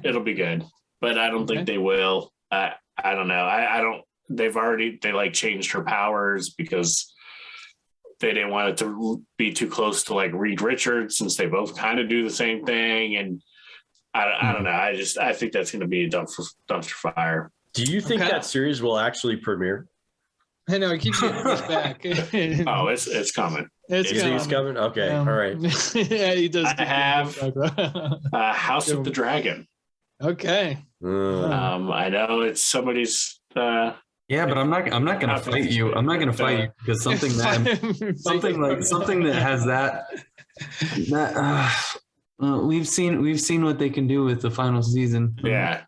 Speaker 3: it'll be good. But I don't think they will. I don't know. I don't. They like changed her powers because they didn't want it to be too close to like Reed Richards, since they both kind of do the same thing. And I don't know. I think that's going to be a dumpster fire.
Speaker 4: Do you think that series will actually premiere?
Speaker 1: I know, it keeps getting pushed back.
Speaker 3: Oh, it's coming.
Speaker 4: It's coming? Okay. All right.
Speaker 1: Yeah, he does.
Speaker 3: I have House of the Dragon.
Speaker 1: Okay.
Speaker 3: I know it's somebody's.
Speaker 2: Yeah, but I'm not gonna fight you. I'm not gonna fight you because something that has that we've seen what they can do with the final season.
Speaker 3: Yeah.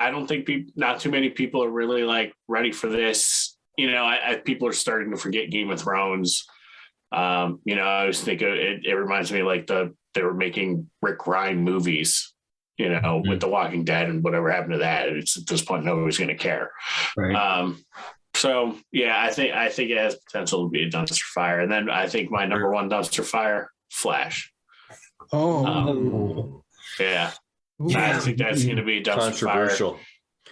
Speaker 3: I don't think not too many people are really like ready for this. You know, people are starting to forget Game of Thrones. I always think it reminds me like they were making Rick Grimes movies, with The Walking Dead, and whatever happened to that. It's at this point, nobody's going to care.
Speaker 2: Right.
Speaker 3: So yeah, I think it has potential to be a dumpster fire. And then I think my number one dumpster fire, Flash.
Speaker 1: Oh.
Speaker 3: Yeah. I think that's going to be a dumpster
Speaker 4: Controversial.
Speaker 3: fire.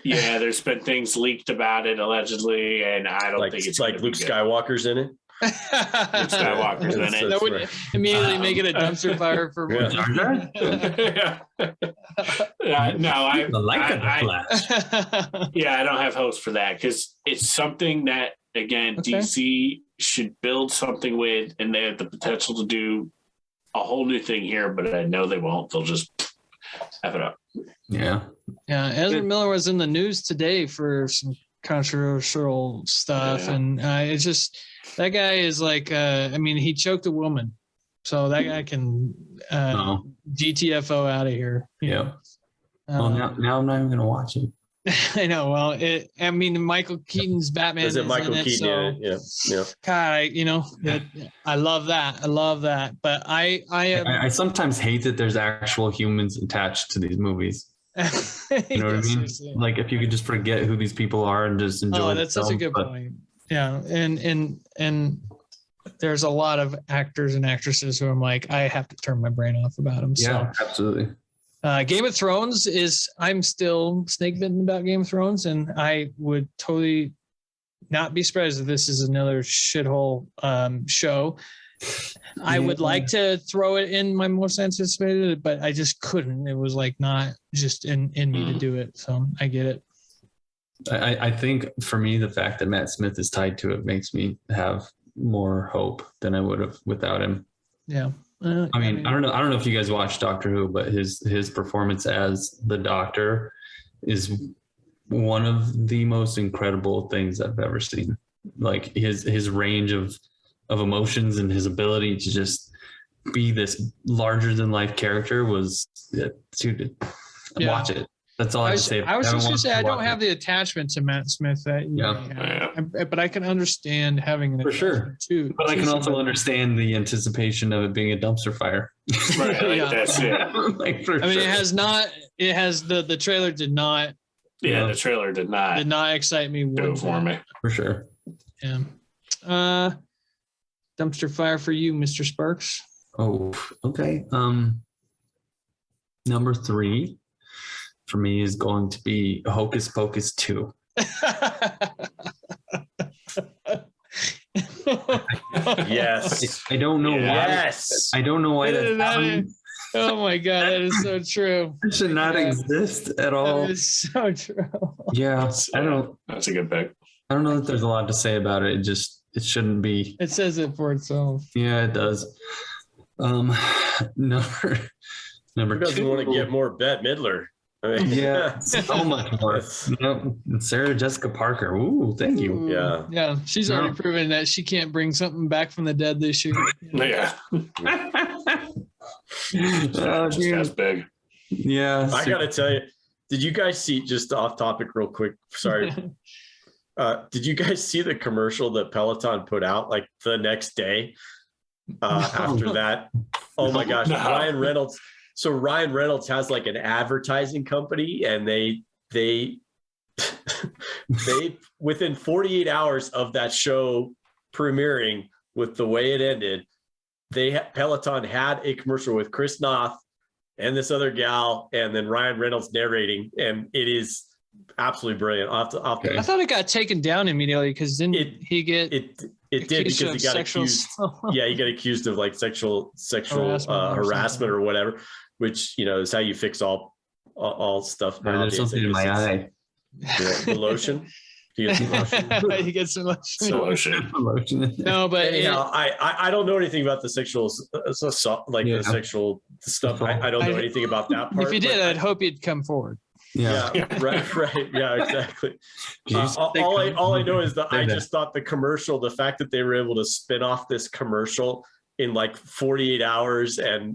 Speaker 3: Yeah, there's been things leaked about it allegedly, and I don't think it's
Speaker 4: like Luke Skywalker's in it.
Speaker 3: Luke Skywalker's in it.
Speaker 1: That would immediately make it a dumpster fire for
Speaker 3: No, I don't have hopes for that because it's something that again DC should build something with, and they have the potential to do a whole new thing here. But I know they won't. They'll just F it up.
Speaker 2: Yeah.
Speaker 1: Yeah, Ezra Miller was in the news today for some controversial stuff, and it's just that guy is like, he choked a woman, so that guy can GTFO out of here.
Speaker 2: Yeah. Well, now I'm not even gonna watch it.
Speaker 1: I know. Well, Michael Keaton's Batman.
Speaker 4: Is it Michael Keaton? Yeah.
Speaker 1: God, I love that. I love that. But
Speaker 2: I sometimes hate that there's actual humans attached to these movies. You know what I mean? Like if you could just forget who these people are and just enjoy.
Speaker 1: Oh, that's such a good point. Yeah, and there's a lot of actors and actresses who I'm like, I have to turn my brain off about them.
Speaker 2: Yeah,
Speaker 1: So
Speaker 2: absolutely.
Speaker 1: Game of Thrones I'm still snake bitten about Game of Thrones, and I would totally not be surprised if this is another shithole show. I would like to throw it in my most anticipated, but I just couldn't. It was like not just in me to do it. So I get it.
Speaker 2: I think for me, the fact that Matt Smith is tied to it makes me have more hope than I would have without him.
Speaker 1: Yeah.
Speaker 2: I mean, I don't know if you guys watch Doctor Who, but his performance as the Doctor is one of the most incredible things I've ever seen. Like his range of emotions and his ability to just be this larger than life character was suited.
Speaker 1: Yeah.
Speaker 2: Watch it. That's all I have to say.
Speaker 1: I was just gonna say I don't
Speaker 2: watch
Speaker 1: have the attachment to Matt Smith that you have, but I can understand having an
Speaker 2: For sure.
Speaker 1: attachment too.
Speaker 2: But I can also understand the anticipation of it being a dumpster fire.
Speaker 3: Right,
Speaker 1: Yeah.
Speaker 3: that's it.
Speaker 2: Like, for
Speaker 1: I mean,
Speaker 2: sure.
Speaker 1: it has the trailer did not
Speaker 3: Yeah, the trailer did not
Speaker 1: excite me
Speaker 3: do
Speaker 1: one
Speaker 3: it for me.
Speaker 2: For sure.
Speaker 1: Yeah. Dumpster fire for you, Mr. Sparks.
Speaker 2: Oh, okay. Number 3 for me is going to be Hocus Pocus 2.
Speaker 4: Yes.
Speaker 2: I don't know why.
Speaker 4: Yes.
Speaker 2: I don't know why that's happening.
Speaker 1: Oh my god, that is so true.
Speaker 2: It should not
Speaker 1: Yeah.
Speaker 2: exist at all.
Speaker 1: That is so true.
Speaker 2: Yeah,
Speaker 3: That's a good pick.
Speaker 2: I don't know that there's a lot to say about it. It shouldn't be.
Speaker 1: It says it for itself.
Speaker 2: Yeah, it does. Number
Speaker 4: Who doesn't
Speaker 2: 2.
Speaker 4: want to get more Bette Midler? I mean,
Speaker 2: Yeah, so much more. Yep. And Sarah Jessica Parker. Ooh, thank you.
Speaker 4: Yeah.
Speaker 1: Yeah, she's
Speaker 2: No.
Speaker 1: already proven that she can't bring something back from the dead this year.
Speaker 3: Yeah,
Speaker 2: Oh,
Speaker 3: just
Speaker 2: dude.
Speaker 3: as big.
Speaker 2: Yeah.
Speaker 4: I gotta tell you, did you guys see, just off topic real quick, sorry. Did you guys see the commercial that Peloton put out like the next day after that? Oh my gosh,
Speaker 3: No.
Speaker 4: Ryan Reynolds. So Ryan Reynolds has like an advertising company, and they within 48 hours of that show premiering, with the way it ended, Peloton had a commercial with Chris Noth and this other gal, and then Ryan Reynolds narrating, and it is absolutely brilliant. I'll have to-
Speaker 1: I thought it got taken down immediately because didn't he get
Speaker 4: it did, because he got accused. Yeah, he got accused of like sexual harassment or whatever, which, you know, is how you fix all stuff.
Speaker 2: There's
Speaker 4: nowadays.
Speaker 2: something in my eye.
Speaker 4: The lotion. You get some lotion.
Speaker 1: he gets some lotion.
Speaker 3: Solution.
Speaker 1: No, but
Speaker 4: Anyhow, I don't know anything about the sexual the sexual stuff. I don't know anything about that part.
Speaker 1: if you did,
Speaker 4: but
Speaker 1: I'd hope you'd come forward.
Speaker 2: Yeah.
Speaker 4: right. Yeah, exactly. All I know is that I just thought the fact that they were able to spin off this commercial in like 48 hours, and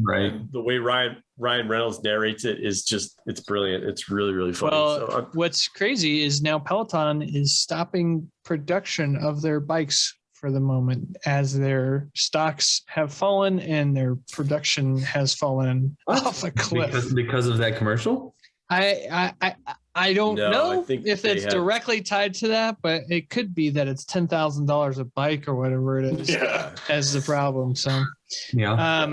Speaker 4: the way Ryan Reynolds narrates it is just, it's brilliant. It's really, really funny.
Speaker 1: Well, what's crazy is now Peloton is stopping production of their bikes for the moment, as their stocks have fallen and their production has fallen off a cliff.
Speaker 2: Because of that commercial?
Speaker 1: I don't know if it's directly tied to that, but it could be that it's $10,000 a bike or whatever it is as the problem. So
Speaker 2: yeah.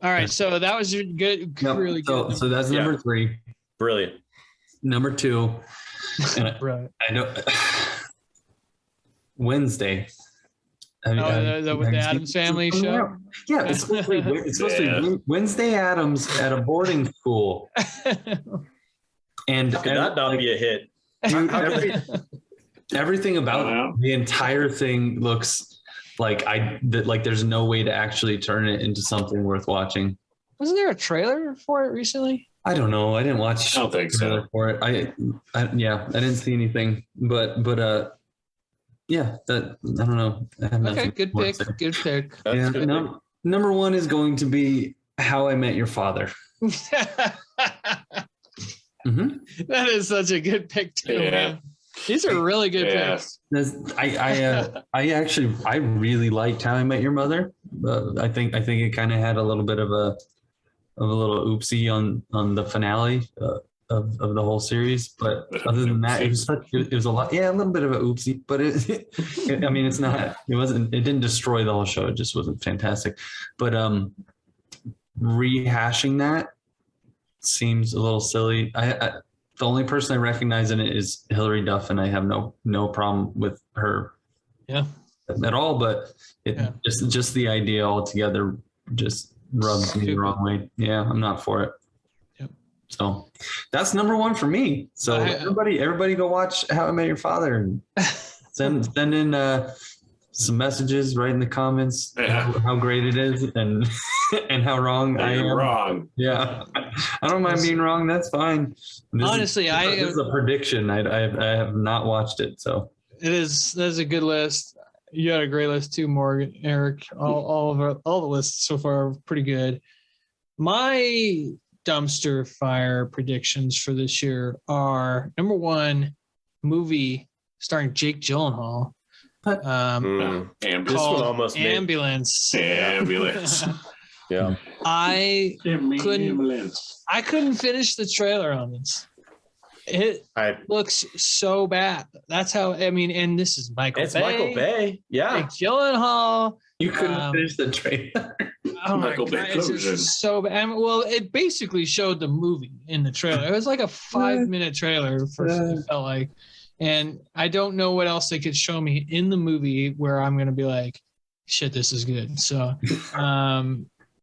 Speaker 1: All right. So that was your good, really good.
Speaker 2: So that's number 3.
Speaker 4: Brilliant.
Speaker 2: Number 2. And
Speaker 1: right.
Speaker 2: I know Wednesday.
Speaker 1: With the Addams Family show.
Speaker 2: Yeah, it's supposed to be Wednesday Addams at a boarding school. And
Speaker 4: could that not be a hit?
Speaker 2: Dude, everything about the entire thing looks like there's no way to actually turn it into something worth watching.
Speaker 1: Wasn't there a trailer for it recently?
Speaker 2: I don't know. I didn't watch.
Speaker 3: I don't think so.
Speaker 2: For it. I didn't see anything. But yeah, that I don't know. I have nothing.
Speaker 1: Okay, good pick. Good pick.
Speaker 2: Yeah, number 1 is going to be How I Met Your Father. Mm-hmm.
Speaker 1: That is such a good pick too, man. These are really good picks.
Speaker 2: I really liked How I Met Your Mother. I think it kind of had a little bit of a little oopsie on the finale. of the whole series. But other than that, it was a lot. Yeah, a little bit of a oopsie, but I mean, it didn't destroy the whole show. It just wasn't fantastic. But rehashing that seems a little silly. The only person I recognize in it is Hilary Duff, and I have no problem with her.
Speaker 1: Yeah.
Speaker 2: At all, but just the idea altogether just rubs me the wrong way. Yeah, I'm not for it.
Speaker 1: Yep.
Speaker 2: So that's number one for me. So everybody go watch How I Met Your Father and send in some messages, write in the comments how great it is and and how wrong I am.
Speaker 3: Wrong.
Speaker 2: Yeah, I don't mind being wrong. That's fine.
Speaker 1: Honestly,
Speaker 2: this is a prediction. I have not watched it, so
Speaker 1: that's a good list. You got a great list too, Morgan, Eric. All the lists so far are pretty good. My dumpster fire predictions for this year are number one, movie starring Jake Gyllenhaal.
Speaker 4: This one almost
Speaker 1: Ambulance.
Speaker 3: Ambulance.
Speaker 4: Yeah.
Speaker 1: I couldn't finish the trailer on this. It looks so bad. That's how, I mean, and this is Michael Bay.
Speaker 4: Michael Bay. Yeah.
Speaker 1: Jake Gyllenhaal.
Speaker 2: You couldn't finish the trailer.
Speaker 1: Oh
Speaker 3: Michael Bay
Speaker 1: it's just so bad. I mean, well, it basically showed the movie in the trailer. It was like a 5-minute trailer it felt like. And I don't know what else they could show me in the movie where I'm going to be like, shit, this is good. So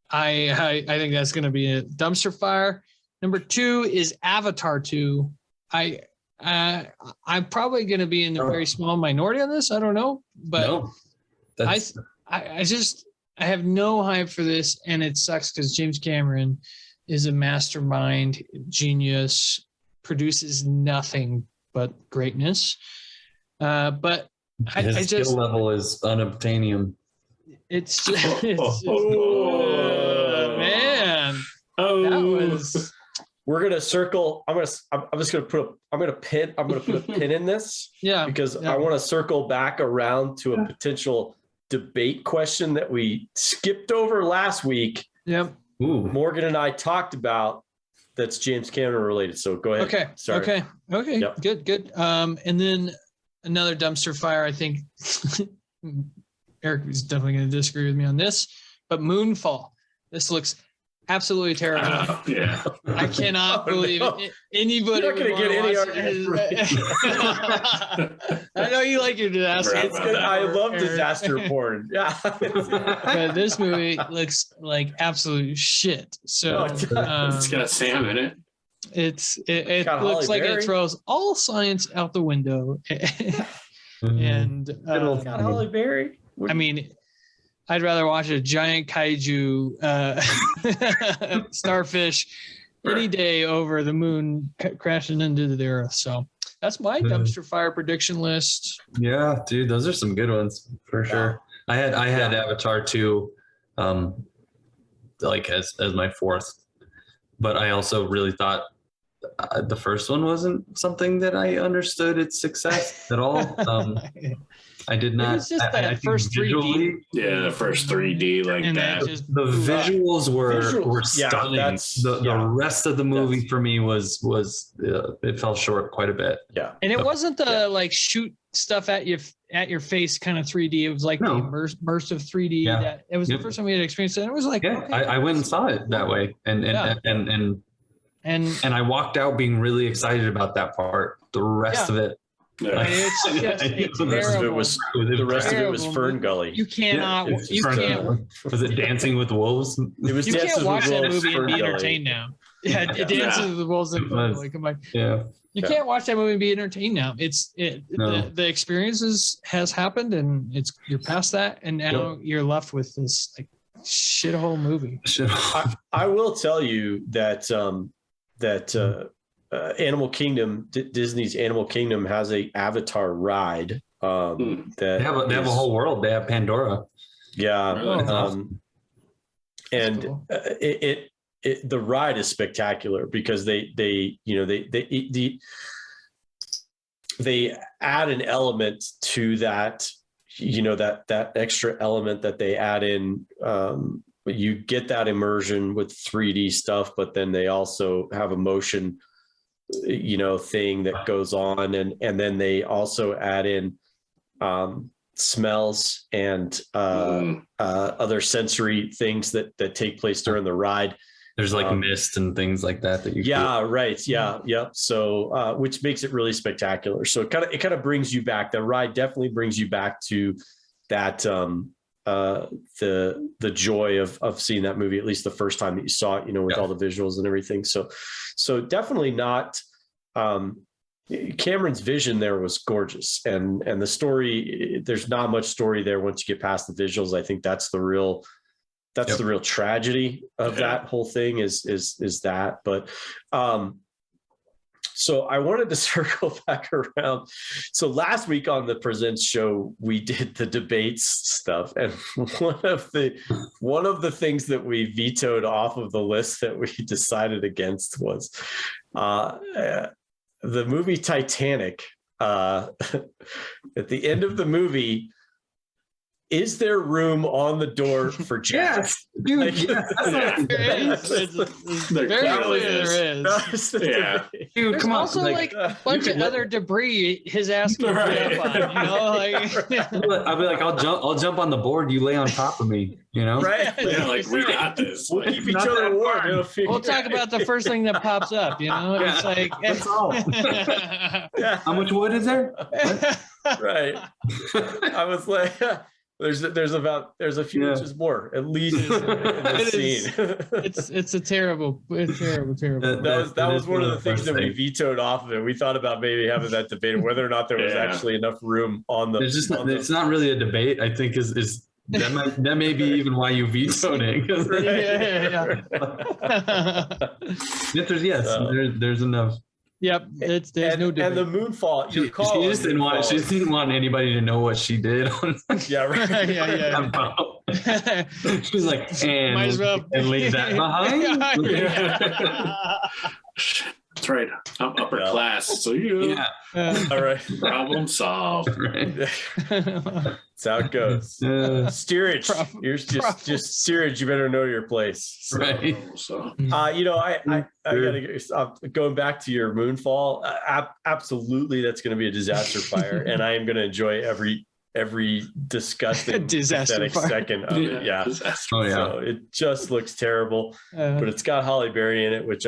Speaker 1: I think that's going to be a dumpster fire. Number 2 is Avatar 2. I'm probably going to be in a very small minority on this. I don't know, but
Speaker 2: No,
Speaker 1: I have no hype for this, and it sucks because James Cameron is a mastermind, genius, produces nothing but greatness. But
Speaker 2: his skill level is unobtainium.
Speaker 1: It's just, man. That was.
Speaker 4: We're gonna circle. I'm just gonna put a pin in this.
Speaker 1: Yeah.
Speaker 4: Because I want to circle back around to a potential debate question that we skipped over last week.
Speaker 1: Yep.
Speaker 2: Ooh.
Speaker 4: Morgan and I talked about that's James Cameron related. So go ahead.
Speaker 1: Okay.
Speaker 4: Sorry.
Speaker 1: Okay.
Speaker 4: Yep.
Speaker 1: Good. And then another dumpster fire. I think Eric is definitely going to disagree with me on this, but Moonfall. This looks absolutely terrible.
Speaker 3: Yeah.
Speaker 1: I cannot believe anybody.
Speaker 4: You're not going to get any argument.
Speaker 1: I know you like your disaster.
Speaker 4: It's good. I love disaster porn. Yeah.
Speaker 1: But this movie looks like absolute shit. So
Speaker 3: It's got Sam in it.
Speaker 1: It looks like it throws all science out the window. And
Speaker 4: got Holly Berry.
Speaker 1: I mean, I'd rather watch a giant kaiju starfish any day over the moon crashing into the earth. So that's my dumpster fire prediction list.
Speaker 2: Yeah, dude, those are some good ones for sure. I had Avatar 2 like as my fourth, but I also really thought the first one wasn't something that I understood its success at all. I did not.
Speaker 1: It was just that first 3D.
Speaker 3: Yeah, the first 3D like
Speaker 1: And
Speaker 3: that.
Speaker 2: The visuals were stunning. The rest of the movie for me was it fell short quite a bit.
Speaker 4: Yeah,
Speaker 1: and it wasn't the like shoot stuff at your face kind of 3D. It was like the immersive 3D.
Speaker 2: Yeah.
Speaker 1: That it was the first time we had experienced it. And it was like, okay.
Speaker 2: I went and saw it that way, and I walked out being really excited about that part. The rest of it.
Speaker 3: Yeah.
Speaker 1: The rest
Speaker 4: of it was Fern Gully.
Speaker 1: You cannot. You can't.
Speaker 2: Was it Dancing with Wolves?
Speaker 4: It was.
Speaker 1: You can't watch that movie and be
Speaker 4: Gully.
Speaker 1: entertained now. Yeah, Dances with the Wolves and Fern Gully. Come on.
Speaker 2: Yeah.
Speaker 1: You can't watch that movie and be entertained now. The experiences has happened, and you're past that, and now you're left with this like shithole movie.
Speaker 4: I will tell you that Animal Kingdom, Disney's Animal Kingdom has a Avatar ride. That
Speaker 2: they have a whole world. They have Pandora.
Speaker 4: Yeah,
Speaker 1: Oh,
Speaker 4: and
Speaker 1: cool.
Speaker 4: The ride is spectacular because they add an element to that, that extra element that they add in. You get that immersion with 3D stuff, but then they also have a motion thing that goes on, and then they also add in smells and other sensory things that take place during the ride.
Speaker 2: There's like mist and things like that you feel.
Speaker 4: Right. Yep. So which makes it really spectacular. So it kind of brings you back. The ride definitely brings you back to that the joy of seeing that movie, at least the first time that you saw it, with all the visuals and everything. So definitely not Cameron's vision there was gorgeous, and the story, there's not much story there once you get past the visuals. I think that's the real tragedy of that whole thing is that. But so I wanted to circle back around. So last week on the Presents show, we did the debates stuff, and one of the things that we vetoed off of the list that we decided against was the movie Titanic. At the end of the movie, is there room on the door for Jack?
Speaker 2: Yes, dude.
Speaker 1: Very clear there is.
Speaker 3: Yeah.
Speaker 2: Dude,
Speaker 1: There's
Speaker 2: come on.
Speaker 1: also like a bunch of other debris his ass can get up on.
Speaker 2: I'll be like, I'll jump on the board. You lay on top of me.
Speaker 4: Right?
Speaker 3: Yeah, like we got this.
Speaker 4: We'll keep each other warm.
Speaker 1: We'll talk about the first thing that pops up. It's like
Speaker 2: that's all. How much wood is there?
Speaker 4: Right. I was like. There's a few inches more at least in the scene.
Speaker 1: It's terrible.
Speaker 4: That was one of the things that we vetoed off of it. We thought about maybe having that debate of whether or not there was actually enough room on the.
Speaker 2: It's not really a debate. I think is that may be even why you vetoed it. Answer's yes. There's enough.
Speaker 1: Yep, there's no debate.
Speaker 4: And the moonfall.
Speaker 2: She just didn't want. She didn't want anybody to know what she did.
Speaker 4: Yeah, right.
Speaker 1: Yeah.
Speaker 2: She's like, and
Speaker 1: might as well
Speaker 2: leave that behind.
Speaker 3: That's right. I'm upper class, so
Speaker 4: all right.
Speaker 3: Problem solved.
Speaker 2: Right.
Speaker 4: That's how it goes. Steerage. You're just steerage. You better know your place.
Speaker 2: Right.
Speaker 3: So,
Speaker 4: I gotta going back to your moonfall. Absolutely, that's going to be a disaster fire, and I am going to enjoy every disgusting
Speaker 1: disaster
Speaker 4: second of it. Yeah.
Speaker 2: Oh yeah.
Speaker 4: So it just looks terrible, but it's got Halle Berry in it, which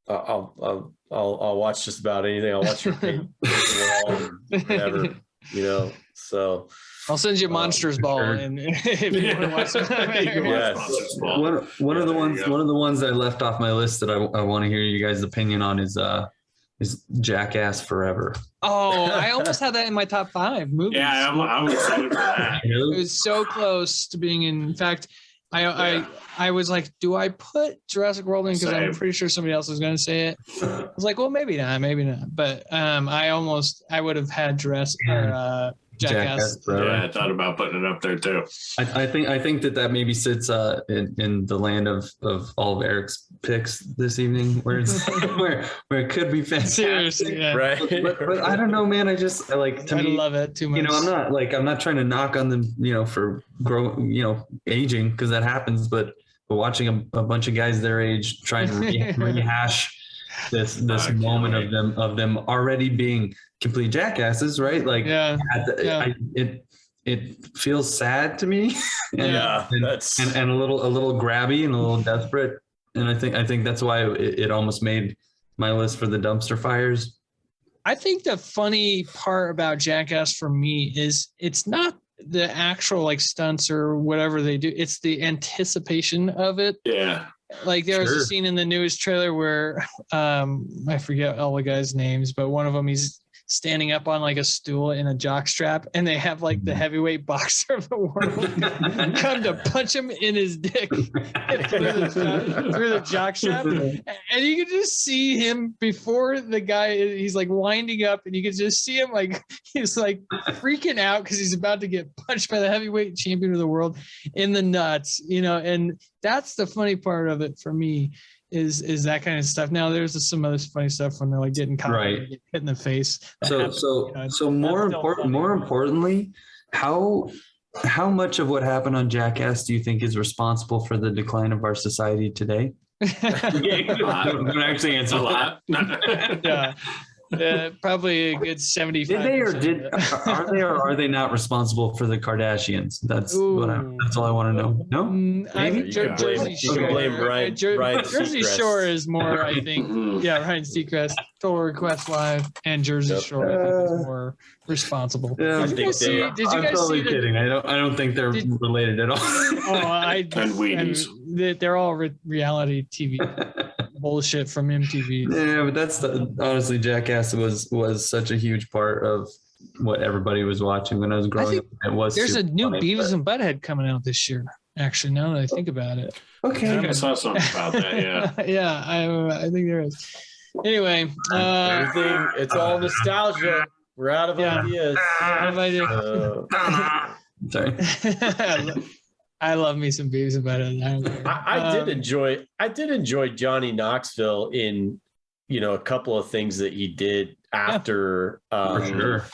Speaker 4: I'll watch just about anything. I'll watch her paint the wall or whatever, So
Speaker 1: I'll send you Monsters Ball, and if you want to watch it.
Speaker 4: Yes.
Speaker 2: One of the ones I left off my list that I want to hear you guys' opinion on is Jackass Forever.
Speaker 1: Oh, I almost had that in my top 5 movies.
Speaker 3: Yeah, I'm excited for that.
Speaker 1: It was so close to being in fact. I was like, do I put Jurassic World in? Because I'm pretty sure somebody else is going to say it. I was like, well, maybe not. But I would have had Jackass.
Speaker 3: Yeah, I thought about putting it up there too.
Speaker 2: I think that maybe sits in the land of all of Eric's picks this evening, where it's where it could be fantastic.
Speaker 1: Seriously, yeah.
Speaker 4: Right.
Speaker 2: But I don't know, man. I
Speaker 1: love it too much.
Speaker 2: I'm not trying to knock on them, for aging, because that happens. But watching a bunch of guys their age trying to rehash this moment of them already being complete jackasses, right? Like, it feels sad to me, and a little grabby and a little desperate, and I think that's why it almost made my list for the dumpster fires.
Speaker 1: I think the funny part about Jackass for me is it's not the actual like stunts or whatever they do; it's the anticipation of it.
Speaker 3: Yeah.
Speaker 1: Like there was a scene in the newest trailer where I forget all the guys' names, but one of them, he's standing up on like a stool in a jock strap, and they have like the heavyweight boxer of the world come to punch him in his dick through the jock strap, and you can just see him before the guy, he's like winding up, and you can just see him like he's like freaking out because he's about to get punched by the heavyweight champion of the world in the nuts, and that's the funny part of it for me. Is that kind of stuff. Now there's some other funny stuff when they're like getting caught, right, get hit in the face.
Speaker 2: So more importantly, how much of what happened on Jackass do you think is responsible for the decline of our society today? Don't actually answer
Speaker 3: A lot.
Speaker 1: Yeah. Probably a good 75.
Speaker 2: Did they are they or are they not responsible for the Kardashians? That's that's all I want to know. No, maybe
Speaker 4: You can blame-
Speaker 1: Jersey
Speaker 4: you can
Speaker 1: Shore.
Speaker 4: blame Ryan
Speaker 1: Jersey
Speaker 4: Seacrest.
Speaker 1: Shore is more, I think.
Speaker 3: Mhm.
Speaker 1: Yeah, Ryan Seacrest, Total Request Live, and Jersey
Speaker 4: Yep.
Speaker 1: Shore I think is more responsible.
Speaker 2: Yeah,
Speaker 1: Did you guys see? Did you
Speaker 2: I'm
Speaker 1: guys
Speaker 2: totally
Speaker 1: see?
Speaker 2: kidding. I don't think they're
Speaker 1: Did-
Speaker 2: related at all.
Speaker 3: And Wheaties.
Speaker 1: They're all reality TV bullshit from MTV.
Speaker 2: Yeah, but that's honestly, Jackass was such a huge part of what everybody was watching when I was growing up.
Speaker 1: think
Speaker 2: It was.
Speaker 1: There's a
Speaker 2: super
Speaker 1: new
Speaker 2: funny,
Speaker 1: Beavis
Speaker 2: but-
Speaker 1: and Butthead coming out this year. Actually, now that I think about it.
Speaker 3: I
Speaker 2: Okay.
Speaker 3: think I saw something about that. Yeah.
Speaker 1: Yeah, I think there is. Anyway,
Speaker 4: Everything, it's all nostalgia. We're out of
Speaker 1: Yeah.
Speaker 4: ideas.
Speaker 1: what did
Speaker 2: Sorry.
Speaker 1: I do? I love me some Beavis and Butthead. I don't care.
Speaker 4: I did enjoy Johnny Knoxville in, a couple of things that he did after.
Speaker 2: For sure.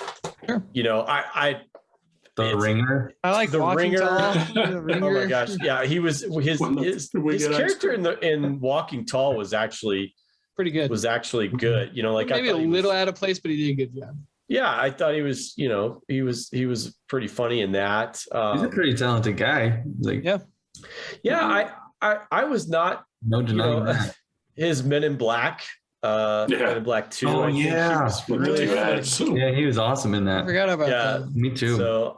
Speaker 4: I
Speaker 2: The
Speaker 4: It's-
Speaker 2: Ringer.
Speaker 1: I like
Speaker 4: The
Speaker 1: Walking
Speaker 4: Ringer.
Speaker 1: Tall. The
Speaker 4: oh
Speaker 1: Ringer.
Speaker 4: my gosh, yeah, he was his
Speaker 3: When
Speaker 4: his,
Speaker 3: we
Speaker 4: his
Speaker 3: get
Speaker 4: character in Walking Tall was actually
Speaker 1: Pretty good.
Speaker 4: good. Like
Speaker 1: Maybe
Speaker 4: I
Speaker 1: a
Speaker 4: thought he
Speaker 1: little
Speaker 4: was,
Speaker 1: out of place, but he did a good job.
Speaker 4: yeah, I thought he was he was pretty funny in that.
Speaker 2: He's a pretty talented guy. Like,
Speaker 1: Yeah.
Speaker 4: Yeah, I was not
Speaker 2: no denying that.
Speaker 4: his Men in Black. Men in Black 2.
Speaker 2: Oh,
Speaker 4: I think he
Speaker 2: yeah.
Speaker 4: was really
Speaker 3: Yeah.
Speaker 4: funny.
Speaker 2: Yeah, he was awesome in
Speaker 1: I
Speaker 2: that.
Speaker 1: forgot about
Speaker 4: Yeah.
Speaker 1: that.
Speaker 2: Me too.
Speaker 4: So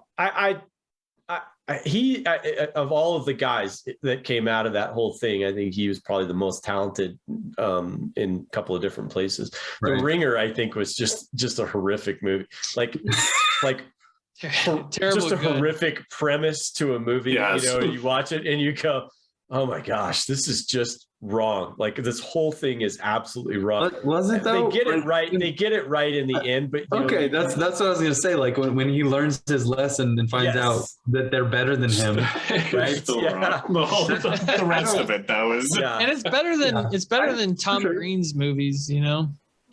Speaker 4: he of all of the guys that came out of that whole thing, I think he was probably the most talented in a couple of different places.
Speaker 2: Right.
Speaker 4: The Ringer, I think, was just a horrific movie. Like
Speaker 1: Terrible
Speaker 4: just a
Speaker 1: good.
Speaker 4: horrific premise to a movie.
Speaker 3: Yes.
Speaker 4: You watch it and you go, "Oh my gosh, this is just wrong." Like this whole thing is absolutely wrong.
Speaker 2: But was it though?
Speaker 4: They get it
Speaker 2: Like,
Speaker 4: right. They get it right in the end. But
Speaker 2: Okay, that's what I was gonna say. Like when he learns his lesson and finds
Speaker 4: Yes.
Speaker 2: out that they're better than him.
Speaker 3: Right? Still
Speaker 4: Yeah.
Speaker 3: wrong. The rest of it, that was.
Speaker 4: yeah.
Speaker 1: And it's better than Tom
Speaker 2: sure.
Speaker 1: Green's movies,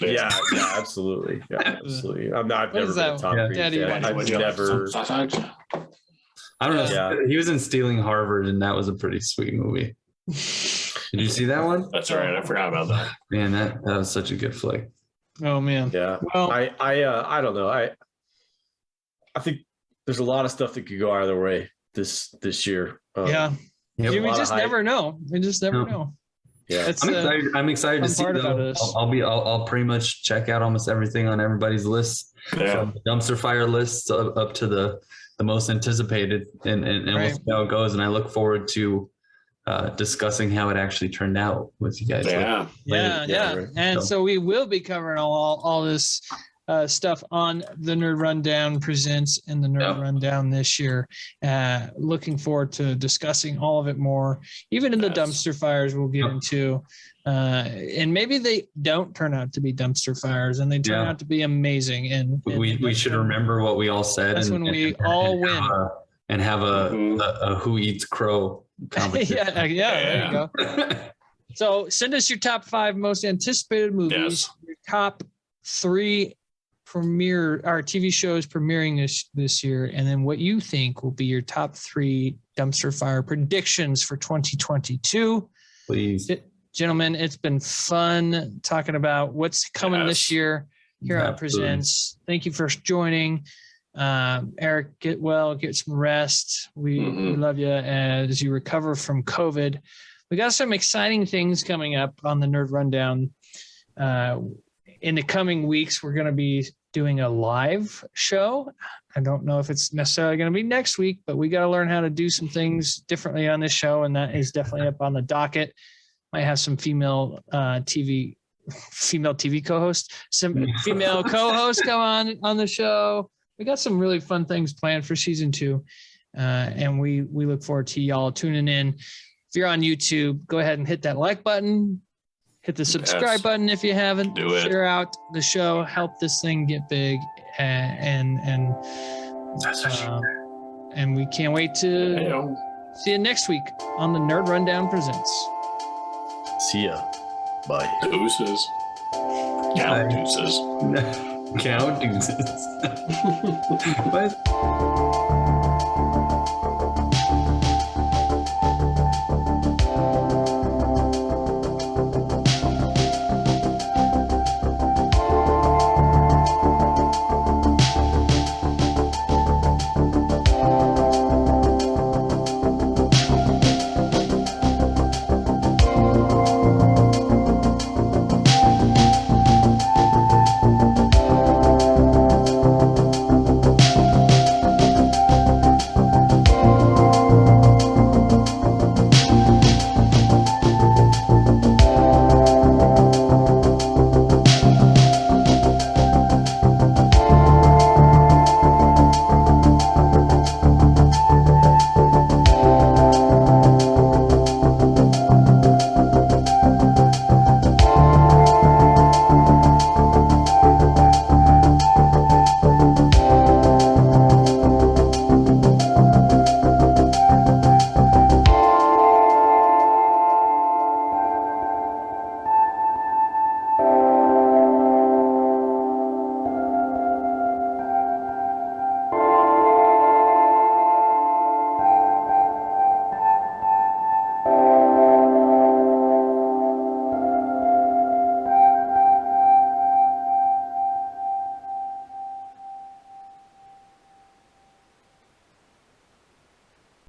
Speaker 4: Yeah, absolutely. Yeah, absolutely. I've
Speaker 1: What
Speaker 4: never
Speaker 1: is
Speaker 4: been a
Speaker 1: that?
Speaker 4: Tom
Speaker 2: Yeah.
Speaker 4: Green
Speaker 1: Daddy,
Speaker 4: fan.
Speaker 1: what
Speaker 4: I've
Speaker 3: Would you like
Speaker 4: never.
Speaker 3: some sausage?
Speaker 2: I don't know.
Speaker 4: Yeah.
Speaker 2: He was in Stealing Harvard, and that was a pretty sweet movie. Did you see that one?
Speaker 3: That's all right. I forgot about that.
Speaker 2: Man, that was such a good flick.
Speaker 1: Oh man.
Speaker 4: Yeah,
Speaker 1: Well,
Speaker 4: I don't know. I think there's a lot of stuff that could go either way this year.
Speaker 1: yeah.
Speaker 2: Yep.
Speaker 1: We
Speaker 4: lot of
Speaker 1: just
Speaker 4: hype.
Speaker 1: never know. We just never
Speaker 2: No.
Speaker 1: know.
Speaker 4: Yeah,
Speaker 1: It's,
Speaker 2: I'm excited to
Speaker 1: fun
Speaker 2: see.
Speaker 1: part about
Speaker 2: Though.
Speaker 1: this.
Speaker 2: I'll pretty much check out almost everything on everybody's list.
Speaker 3: Yeah.
Speaker 2: From the dumpster fire lists up to the most anticipated, and we'll
Speaker 1: Right.
Speaker 2: see how it goes. And I look forward to discussing how it actually turned out with you guys.
Speaker 3: Yeah.
Speaker 1: yeah.
Speaker 4: right.
Speaker 1: And
Speaker 2: So-
Speaker 1: so we will be covering all this stuff on the Nerd Rundown Presents and the Nerd
Speaker 2: Yeah.
Speaker 1: Rundown this year. Looking forward to discussing all of it more, even in the
Speaker 3: Yes.
Speaker 1: dumpster fires we'll get
Speaker 2: Yeah.
Speaker 1: into. And maybe they don't turn out to be dumpster fires and they turn
Speaker 2: Yeah.
Speaker 1: out to be amazing. And
Speaker 2: We
Speaker 1: that's
Speaker 2: should
Speaker 1: when-
Speaker 2: remember what we all said.
Speaker 1: That's when we all win.
Speaker 2: And have
Speaker 3: Mhm.
Speaker 2: a who eats crow competition.
Speaker 1: yeah, there you go. So send us your top 5 most anticipated movies,
Speaker 3: Yes.
Speaker 1: your top 3 TV shows premiering this year, and then what you think will be your top 3 dumpster fire predictions for 2022.
Speaker 2: Please.
Speaker 1: Gentlemen, it's been fun talking about what's coming this
Speaker 3: Yes.
Speaker 1: year here on
Speaker 2: Absolutely.
Speaker 1: Presents. Thank you for joining. Eric, get well, get some rest. We love you as you recover from COVID. We got some exciting things coming up on the Nerd Rundown. In the coming weeks, we're going to be doing a live show. I don't know if it's necessarily going to be next week, but we got to learn how to do some things differently on this show, and that is definitely up on the docket. Might have some female TV co-host, some female co-hosts come on the show. We got some really fun things planned for season 2. And we look forward to y'all tuning in. If you're on YouTube, go ahead and hit that like button, hit the subscribe button if you haven't.
Speaker 3: Do it.
Speaker 1: Share out the show, help this thing get big, and we can't wait to
Speaker 3: Hey-o.
Speaker 1: see you next week on the Nerd Rundown Presents.
Speaker 4: See ya. Bye.
Speaker 3: Deuces. Count deuces.
Speaker 2: Count deuces. What?